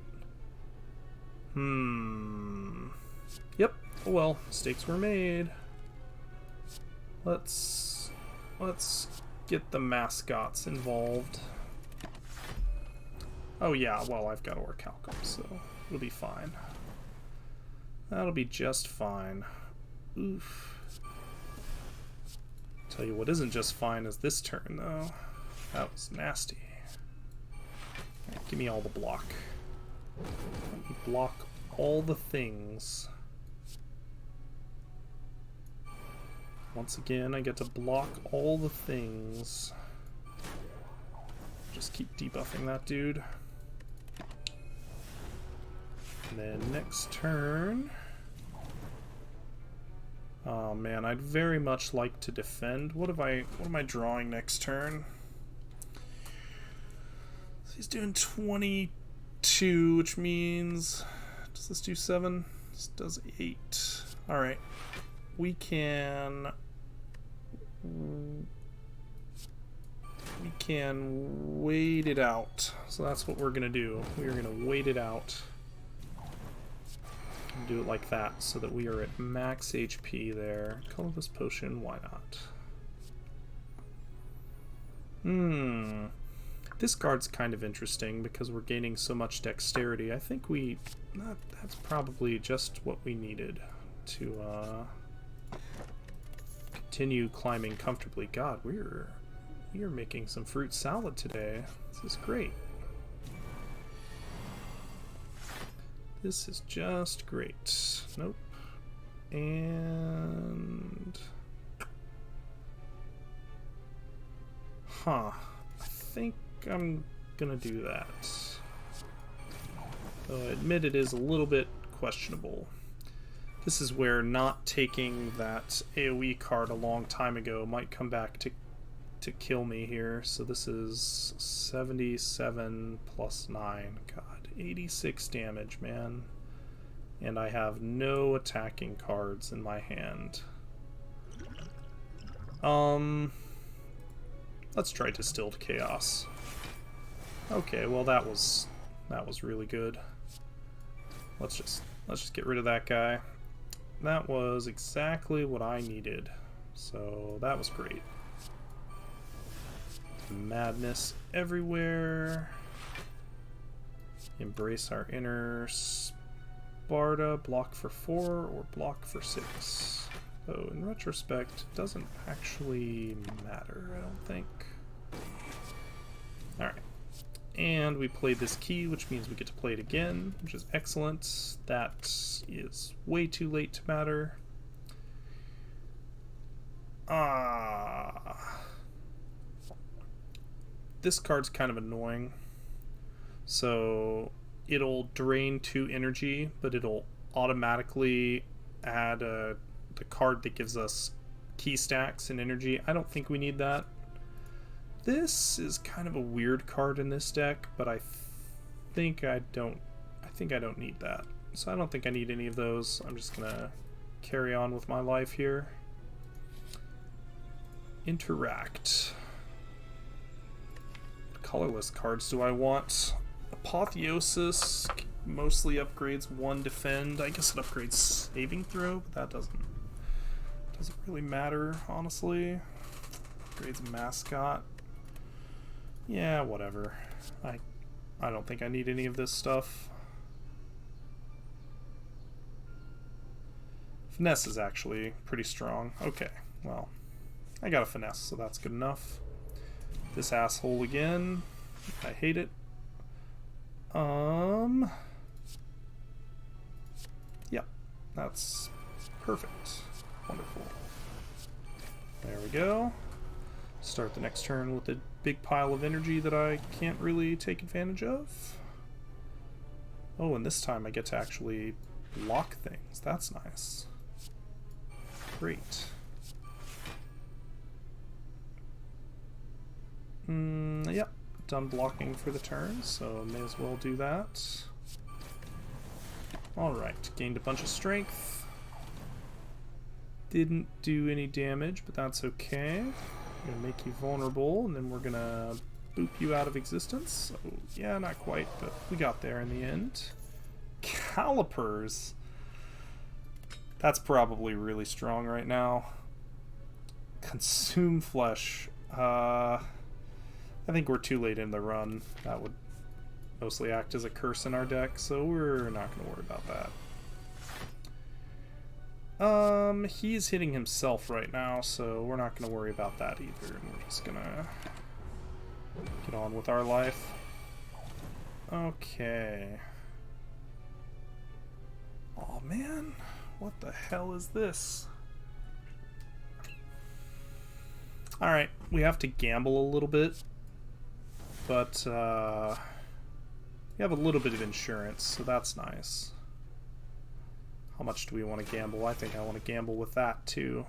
Yep. Oh well, mistakes were made. Let's get the mascots involved. Oh yeah, well, I've got Orichalcum, so it'll be fine. That'll be just fine. Oof. Tell you what isn't just fine is this turn, though. That was nasty. Right, give me all the block. Let me block all the things. Once again, I get to block all the things. Just keep debuffing that dude. And then next turn... Oh man, I'd very much like to defend. What am I drawing next turn? So he's doing 22. 2, which means... Does this do 7? This does 8. Alright. We can wait it out. So that's what we're going to do. We are going to wait it out. And do it like that so that we are at max HP there. Colorless potion, why not? This card's kind of interesting because we're gaining so much dexterity. I think that's probably just what we needed to continue climbing comfortably. God, we are making some fruit salad today. This is great. This is just great. Nope. And... I think I'm gonna do that. Though I admit it is a little bit questionable. This is where not taking that AoE card a long time ago might come back to kill me here. So this is 77 plus 9. God, 86 damage, man. And I have no attacking cards in my hand. Let's try Distilled Chaos. Okay, well that was really good. Let's just get rid of that guy. That was exactly what I needed. So that was great. Madness everywhere. Embrace our inner Sparta. Block for 4 or block for 6. Though in retrospect, it doesn't actually matter, I don't think. Alright. And we played this key, which means we get to play it again, which is excellent. That is way too late to matter. This card's kind of annoying. So it'll drain 2 energy, but it'll automatically add the card that gives us key stacks and energy. I don't think we need that. This is kind of a weird card in this deck, but I think I don't need that. So I don't think I need any of those. I'm just gonna carry on with my life here. Interact. What colorless cards do I want? Apotheosis mostly upgrades 1 defend. I guess it upgrades saving throw, but that doesn't really matter, honestly. Upgrades mascot. Yeah, whatever. I don't think I need any of this stuff. Finesse is actually pretty strong. Okay, well, I got a finesse, so that's good enough. This asshole again. I hate it. Yeah, that's perfect. Wonderful. There we go. Start the next turn with a big pile of energy that I can't really take advantage of. Oh, and this time I get to actually block things. That's nice. Great. Yep, done blocking for the turn, so may as well do that. Alright, gained a bunch of strength. Didn't do any damage, but that's okay. Gonna make you vulnerable, and then we're gonna boop you out of existence. So, yeah, not quite, but we got there in the end. Calipers. That's probably really strong right now. Consume flesh. I think we're too late in the run. That would mostly act as a curse in our deck, so we're not gonna worry about that. He's hitting himself right now, so we're not going to worry about that either, and we're just going to get on with our life. Okay. Oh man, what the hell is this? Alright, we have to gamble a little bit, but we have a little bit of insurance, so that's nice. How much do we want to gamble? I think I want to gamble with that too.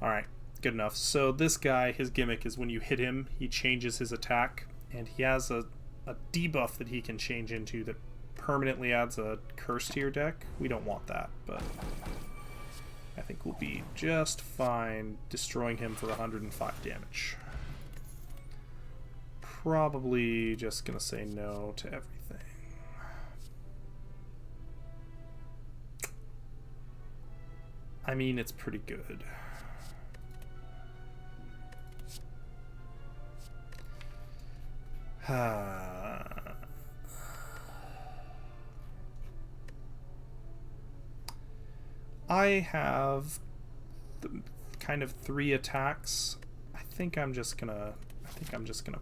Alright, good enough. So this guy, his gimmick is when you hit him, he changes his attack, and he has a a debuff that he can change into that permanently adds a curse to your deck. We don't want that, but I think we'll be just fine destroying him for 105 damage. Probably just gonna say no to everything. I mean, it's pretty good. I have kind of 3 attacks. I think I'm just gonna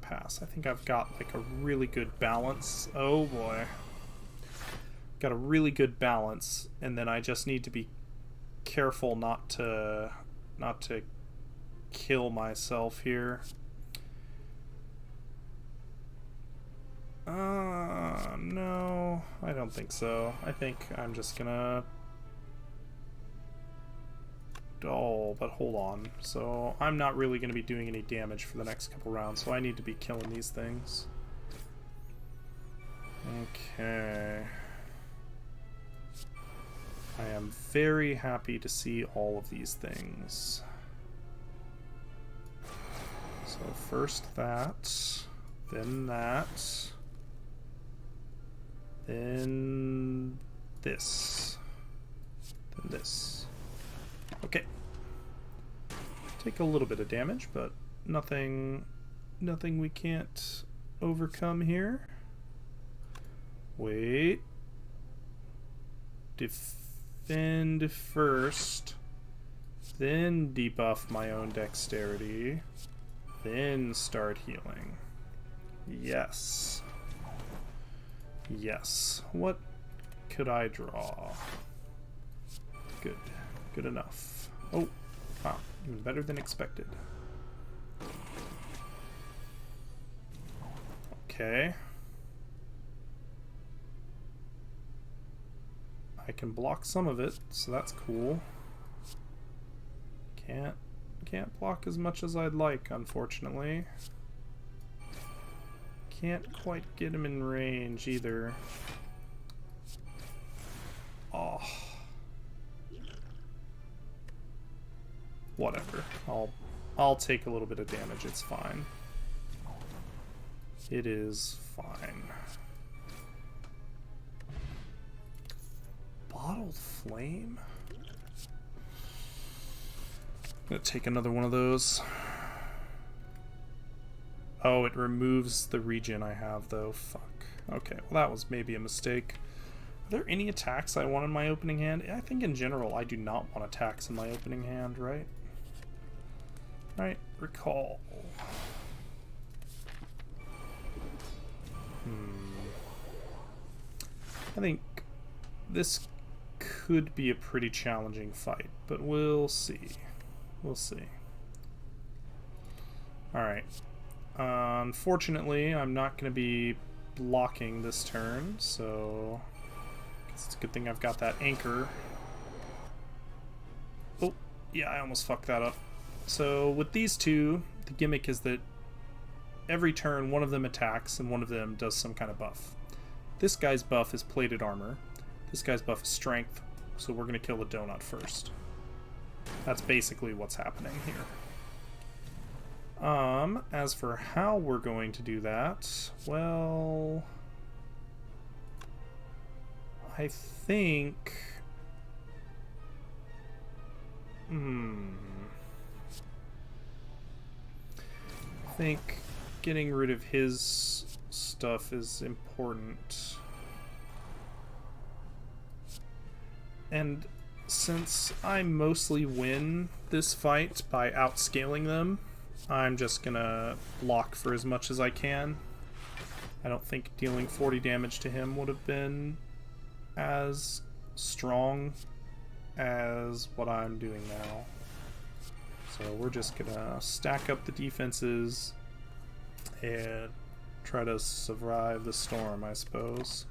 pass. I think I've got like a really good balance. Oh boy. Got a really good balance, and then I just need to be careful not to kill myself here. No, I don't think so. I think I'm just gonna... Oh, but hold on. So I'm not really going to be doing any damage for the next couple rounds, so I need to be killing these things. Okay. I am very happy to see all of these things. So first that, then that, then this, then this. Okay. Take a little bit of damage, but nothing we can't overcome here. Wait. Defend first, then debuff my own dexterity, then start healing. Yes. Yes. What could I draw? Good. Good enough. Oh, wow. Even better than expected. Okay. I can block some of it, so that's cool. Can't block as much as I'd like, unfortunately. Can't quite get him in range either. Oh. Whatever. I'll take a little bit of damage, it's fine. It is fine. Bottled Flame? I'm gonna take another one of those. Oh, it removes the regen I have, though. Fuck. Okay, well that was maybe a mistake. Are there any attacks I want in my opening hand? I think in general I do not want attacks in my opening hand, right? Right, recall. I think this could be a pretty challenging fight, but we'll see. We'll see. Alright. Unfortunately, I'm not going to be blocking this turn, so it's a good thing I've got that anchor. Oh, yeah, I almost fucked that up. So with these two, the gimmick is that every turn one of them attacks and one of them does some kind of buff. This guy's buff is plated armor. This guy's buff is strength, so we're going to kill the donut first. That's basically what's happening here. As for how we're going to do that, well, I think... I think getting rid of his stuff is important. And since I mostly win this fight by outscaling them, I'm just gonna block for as much as I can. I don't think dealing 40 damage to him would have been as strong as what I'm doing now. So we're just gonna stack up the defenses and try to survive the storm, I suppose.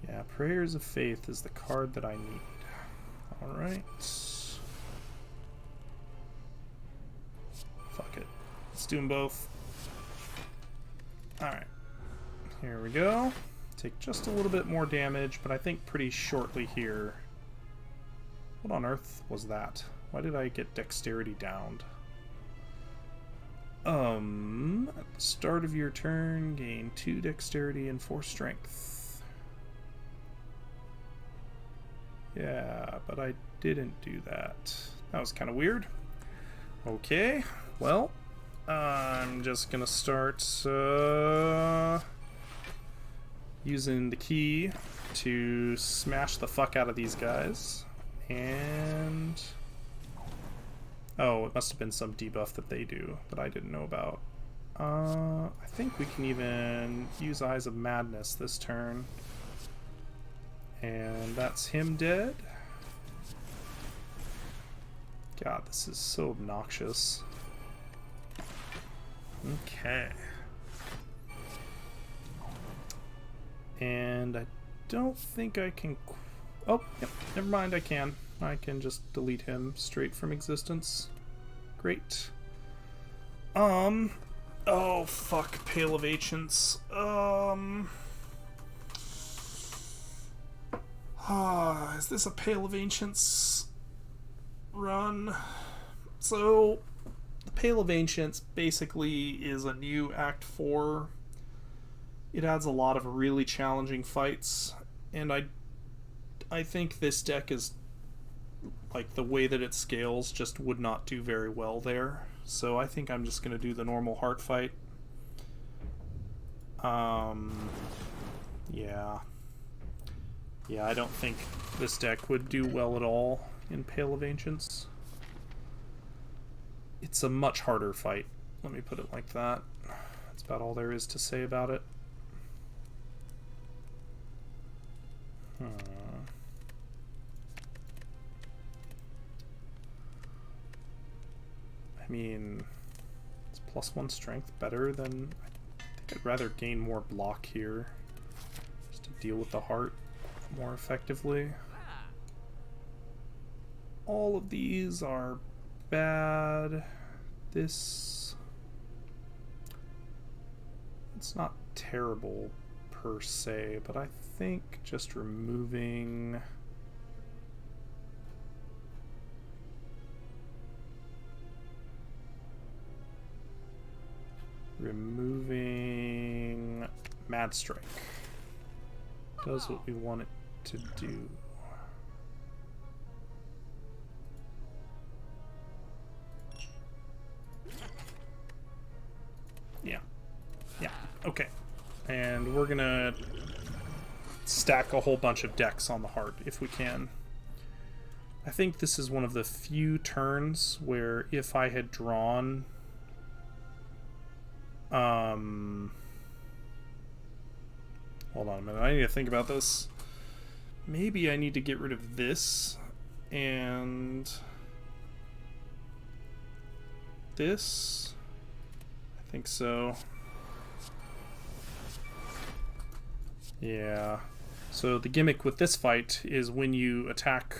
Yeah, Prayers of Faith is the card that I need. Alright. Fuck. do them both. Alright. Here we go. Take just a little bit more damage, but I think pretty shortly here. What on earth was that? Why did I get dexterity downed? At the start of your turn, gain 2 dexterity and 4 strength. Yeah, but I didn't do that. That was kind of weird. Okay, well, I'm just gonna start using the key to smash the fuck out of these guys. And oh, it must have been some debuff that they do that I didn't know about. I think we can even use Eyes of Madness this turn. And that's him dead. God, this is so obnoxious. Okay. And I don't think I can... Oh, yep, never mind, I can. I can just delete him straight from existence. Great. Oh, fuck, Pale of Ancients. Is this a Pale of Ancients run? So, the Pale of Ancients basically is a new Act 4. It adds a lot of really challenging fights, and I think this deck is, like, the way that it scales just would not do very well there. So I think I'm just going to do the normal heart fight. Yeah. Yeah, I don't think this deck would do well at all in Pale of Ancients. It's a much harder fight, let me put it like that. That's about all there is to say about it. I mean, is +1 strength better than... I think I'd rather gain more block here, just to deal with the heart more effectively. All of these are bad. This... it's not terrible per se, but I think just removing... Mad Strike does what we want it to do. Yeah. Okay. And we're gonna stack a whole bunch of decks on the heart if we can. I think this is one of the few turns where if I had drawn hold on a minute, I need to think about this. Maybe I need to get rid of this and this. I think so. Yeah. So the gimmick with this fight is when you attack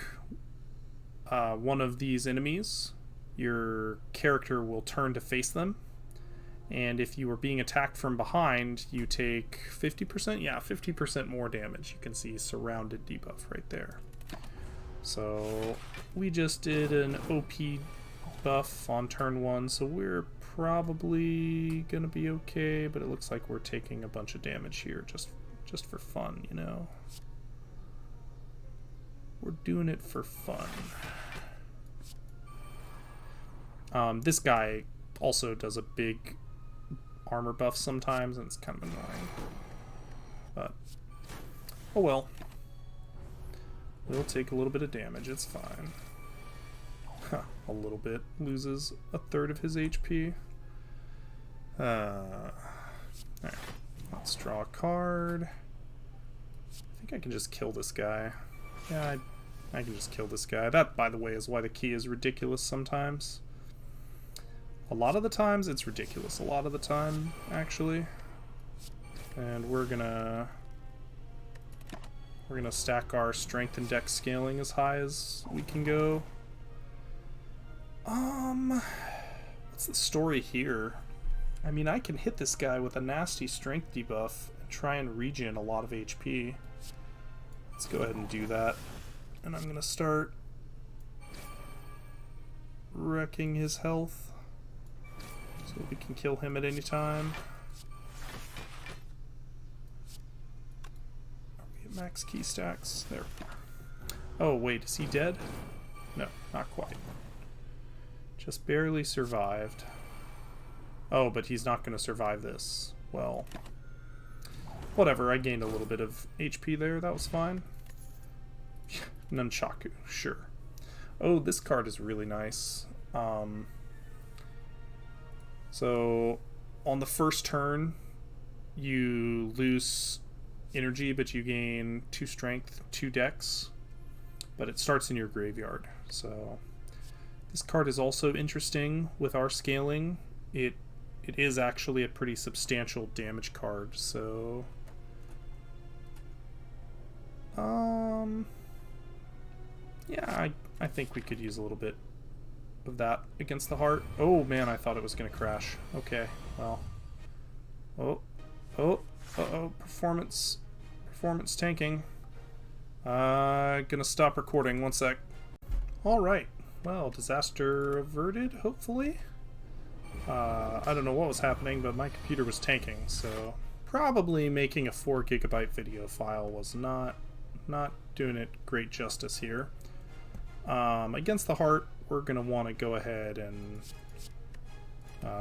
one of these enemies, your character will turn to face them. And if you are being attacked from behind, you take 50%? Yeah, 50% more damage. You can see surrounded debuff right there. So we just did an OP buff on turn 1, so we're probably gonna be okay, but it looks like we're taking a bunch of damage here just for fun, you know? We're doing it for fun. This guy also does a big armor buff sometimes, and it's kind of annoying. But, oh well. We'll take a little bit of damage, it's fine. Huh, a little bit. Loses a third of his HP. Alright, let's draw a card. I think I can just kill this guy. Yeah, I can just kill this guy. That, by the way, is why the key is ridiculous sometimes. A lot of the times it's ridiculous. A lot of the time, actually. And we're gonna stack our strength and dex scaling as high as we can go. What's the story here? I mean, I can hit this guy with a nasty strength debuff and try and regen a lot of HP. Let's go ahead and do that. And I'm going to start wrecking his health so we can kill him at any time. Are we at max key stacks? There. Oh, wait, is he dead? No, not quite. Just barely survived. Oh, but he's not going to survive this. Well, whatever, I gained a little bit of HP there, that was fine. Nunchaku, sure. Oh, this card is really nice. So, on the first turn, you lose energy, but you gain 2 strength, 2 dex. But it starts in your graveyard, so... This card is also interesting with our scaling. It is actually a pretty substantial damage card, so... Yeah, I think we could use a little bit of that against the heart. Oh man, I thought it was going to crash. Okay, well. Uh-oh, performance tanking. Gonna stop recording, 1 sec. Alright, well, disaster averted, hopefully? I don't know what was happening, but my computer was tanking, so probably making a 4 GB video file was not doing it great justice here. Against the heart, we're going to want to go ahead and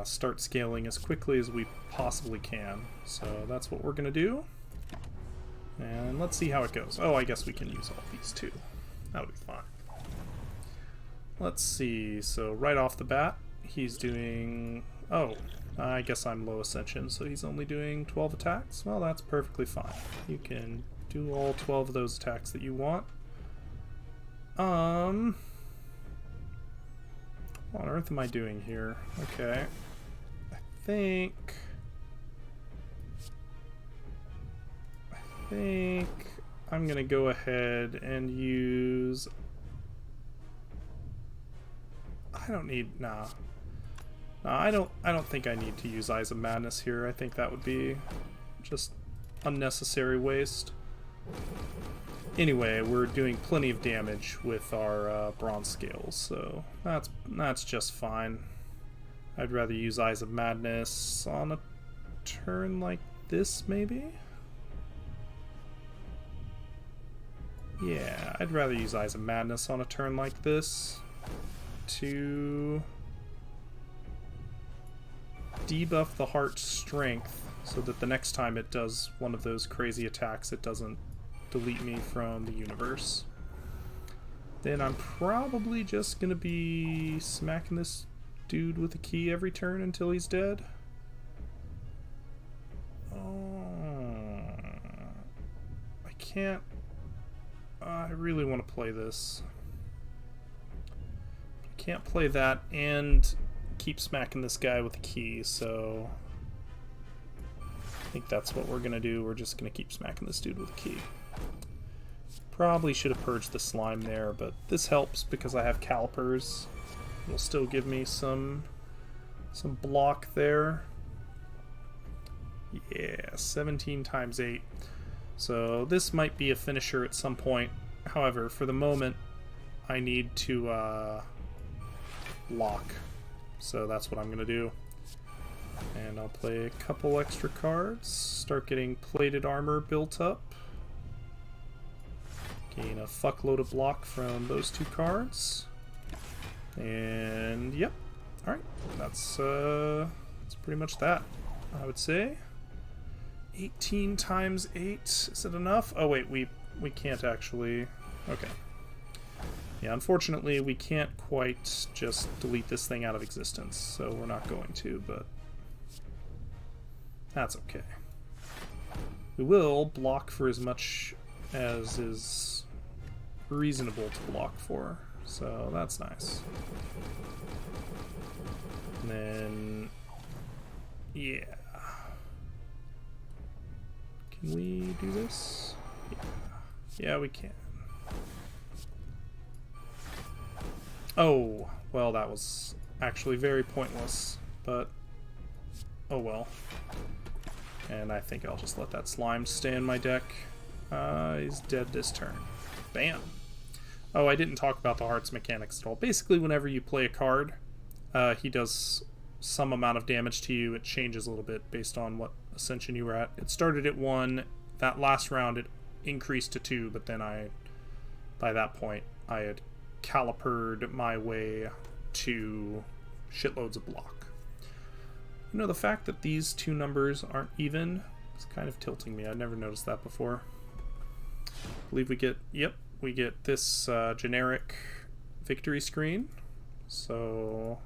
start scaling as quickly as we possibly can. So that's what we're going to do. And let's see how it goes. Oh, I guess we can use all these too. That'll be fine. Let's see. So right off the bat, he's doing... Oh, I guess I'm low ascension, so he's only doing 12 attacks. Well, that's perfectly fine. You can do all 12 of those attacks that you want. What on earth am I doing here? Okay. I think I'm gonna go ahead and use... I don't need... Nah. I don't think I need to use Eyes of Madness here. I think that would be just unnecessary waste. Anyway, we're doing plenty of damage with our bronze scales, so that's just fine. I'd rather use Eyes of Madness on a turn like this, maybe? Yeah, I'd rather use Eyes of Madness on a turn like this to debuff the heart's strength so that the next time it does one of those crazy attacks, it doesn't delete me from the universe. Then I'm probably just gonna be smacking this dude with a key every turn until he's dead. Oh, I can't... I really want to play this. I can't play that and keep smacking this guy with a key, so I think that's what we're gonna do. We're just gonna keep smacking this dude with a key. Probably should have purged the slime there, but this helps because I have calipers. It'll still give me some block there. Yeah, 17 times 8. So this might be a finisher at some point. However, for the moment, I need to lock. So that's what I'm going to do. And I'll play a couple extra cards. Start getting plated armor built up. Gain a fuckload of block from those 2 cards. And yep. Alright. That's pretty much that, I would say. 18 times 8. Is it enough? Oh wait, we can't actually... Okay. Yeah, unfortunately we can't quite just delete this thing out of existence, so we're not going to, but that's okay. We will block for as much as is reasonable to block for, so that's nice. And then... yeah. Can we do this? Yeah, we can. Oh, well, that was actually very pointless, but Oh well. And I think I'll just let that slime stay in my deck. He's dead this turn. Bam. Oh, I didn't talk about the heart's mechanics at all. Basically, whenever you play a card, he does some amount of damage to you. It changes a little bit based on what ascension you were at. It started at 1. That last round, it increased to 2, but then by that point, I had calipered my way to shitloads of block. You know, the fact that these two numbers aren't even is kind of tilting me. I'd never noticed that before. I believe we get, yep, we get this generic victory screen. So,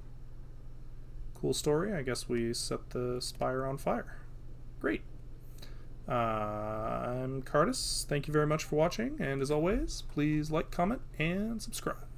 cool story. I guess we set the Spire on fire. Great. I'm Kardis. Thank you very much for watching, and as always, please like, comment, and subscribe.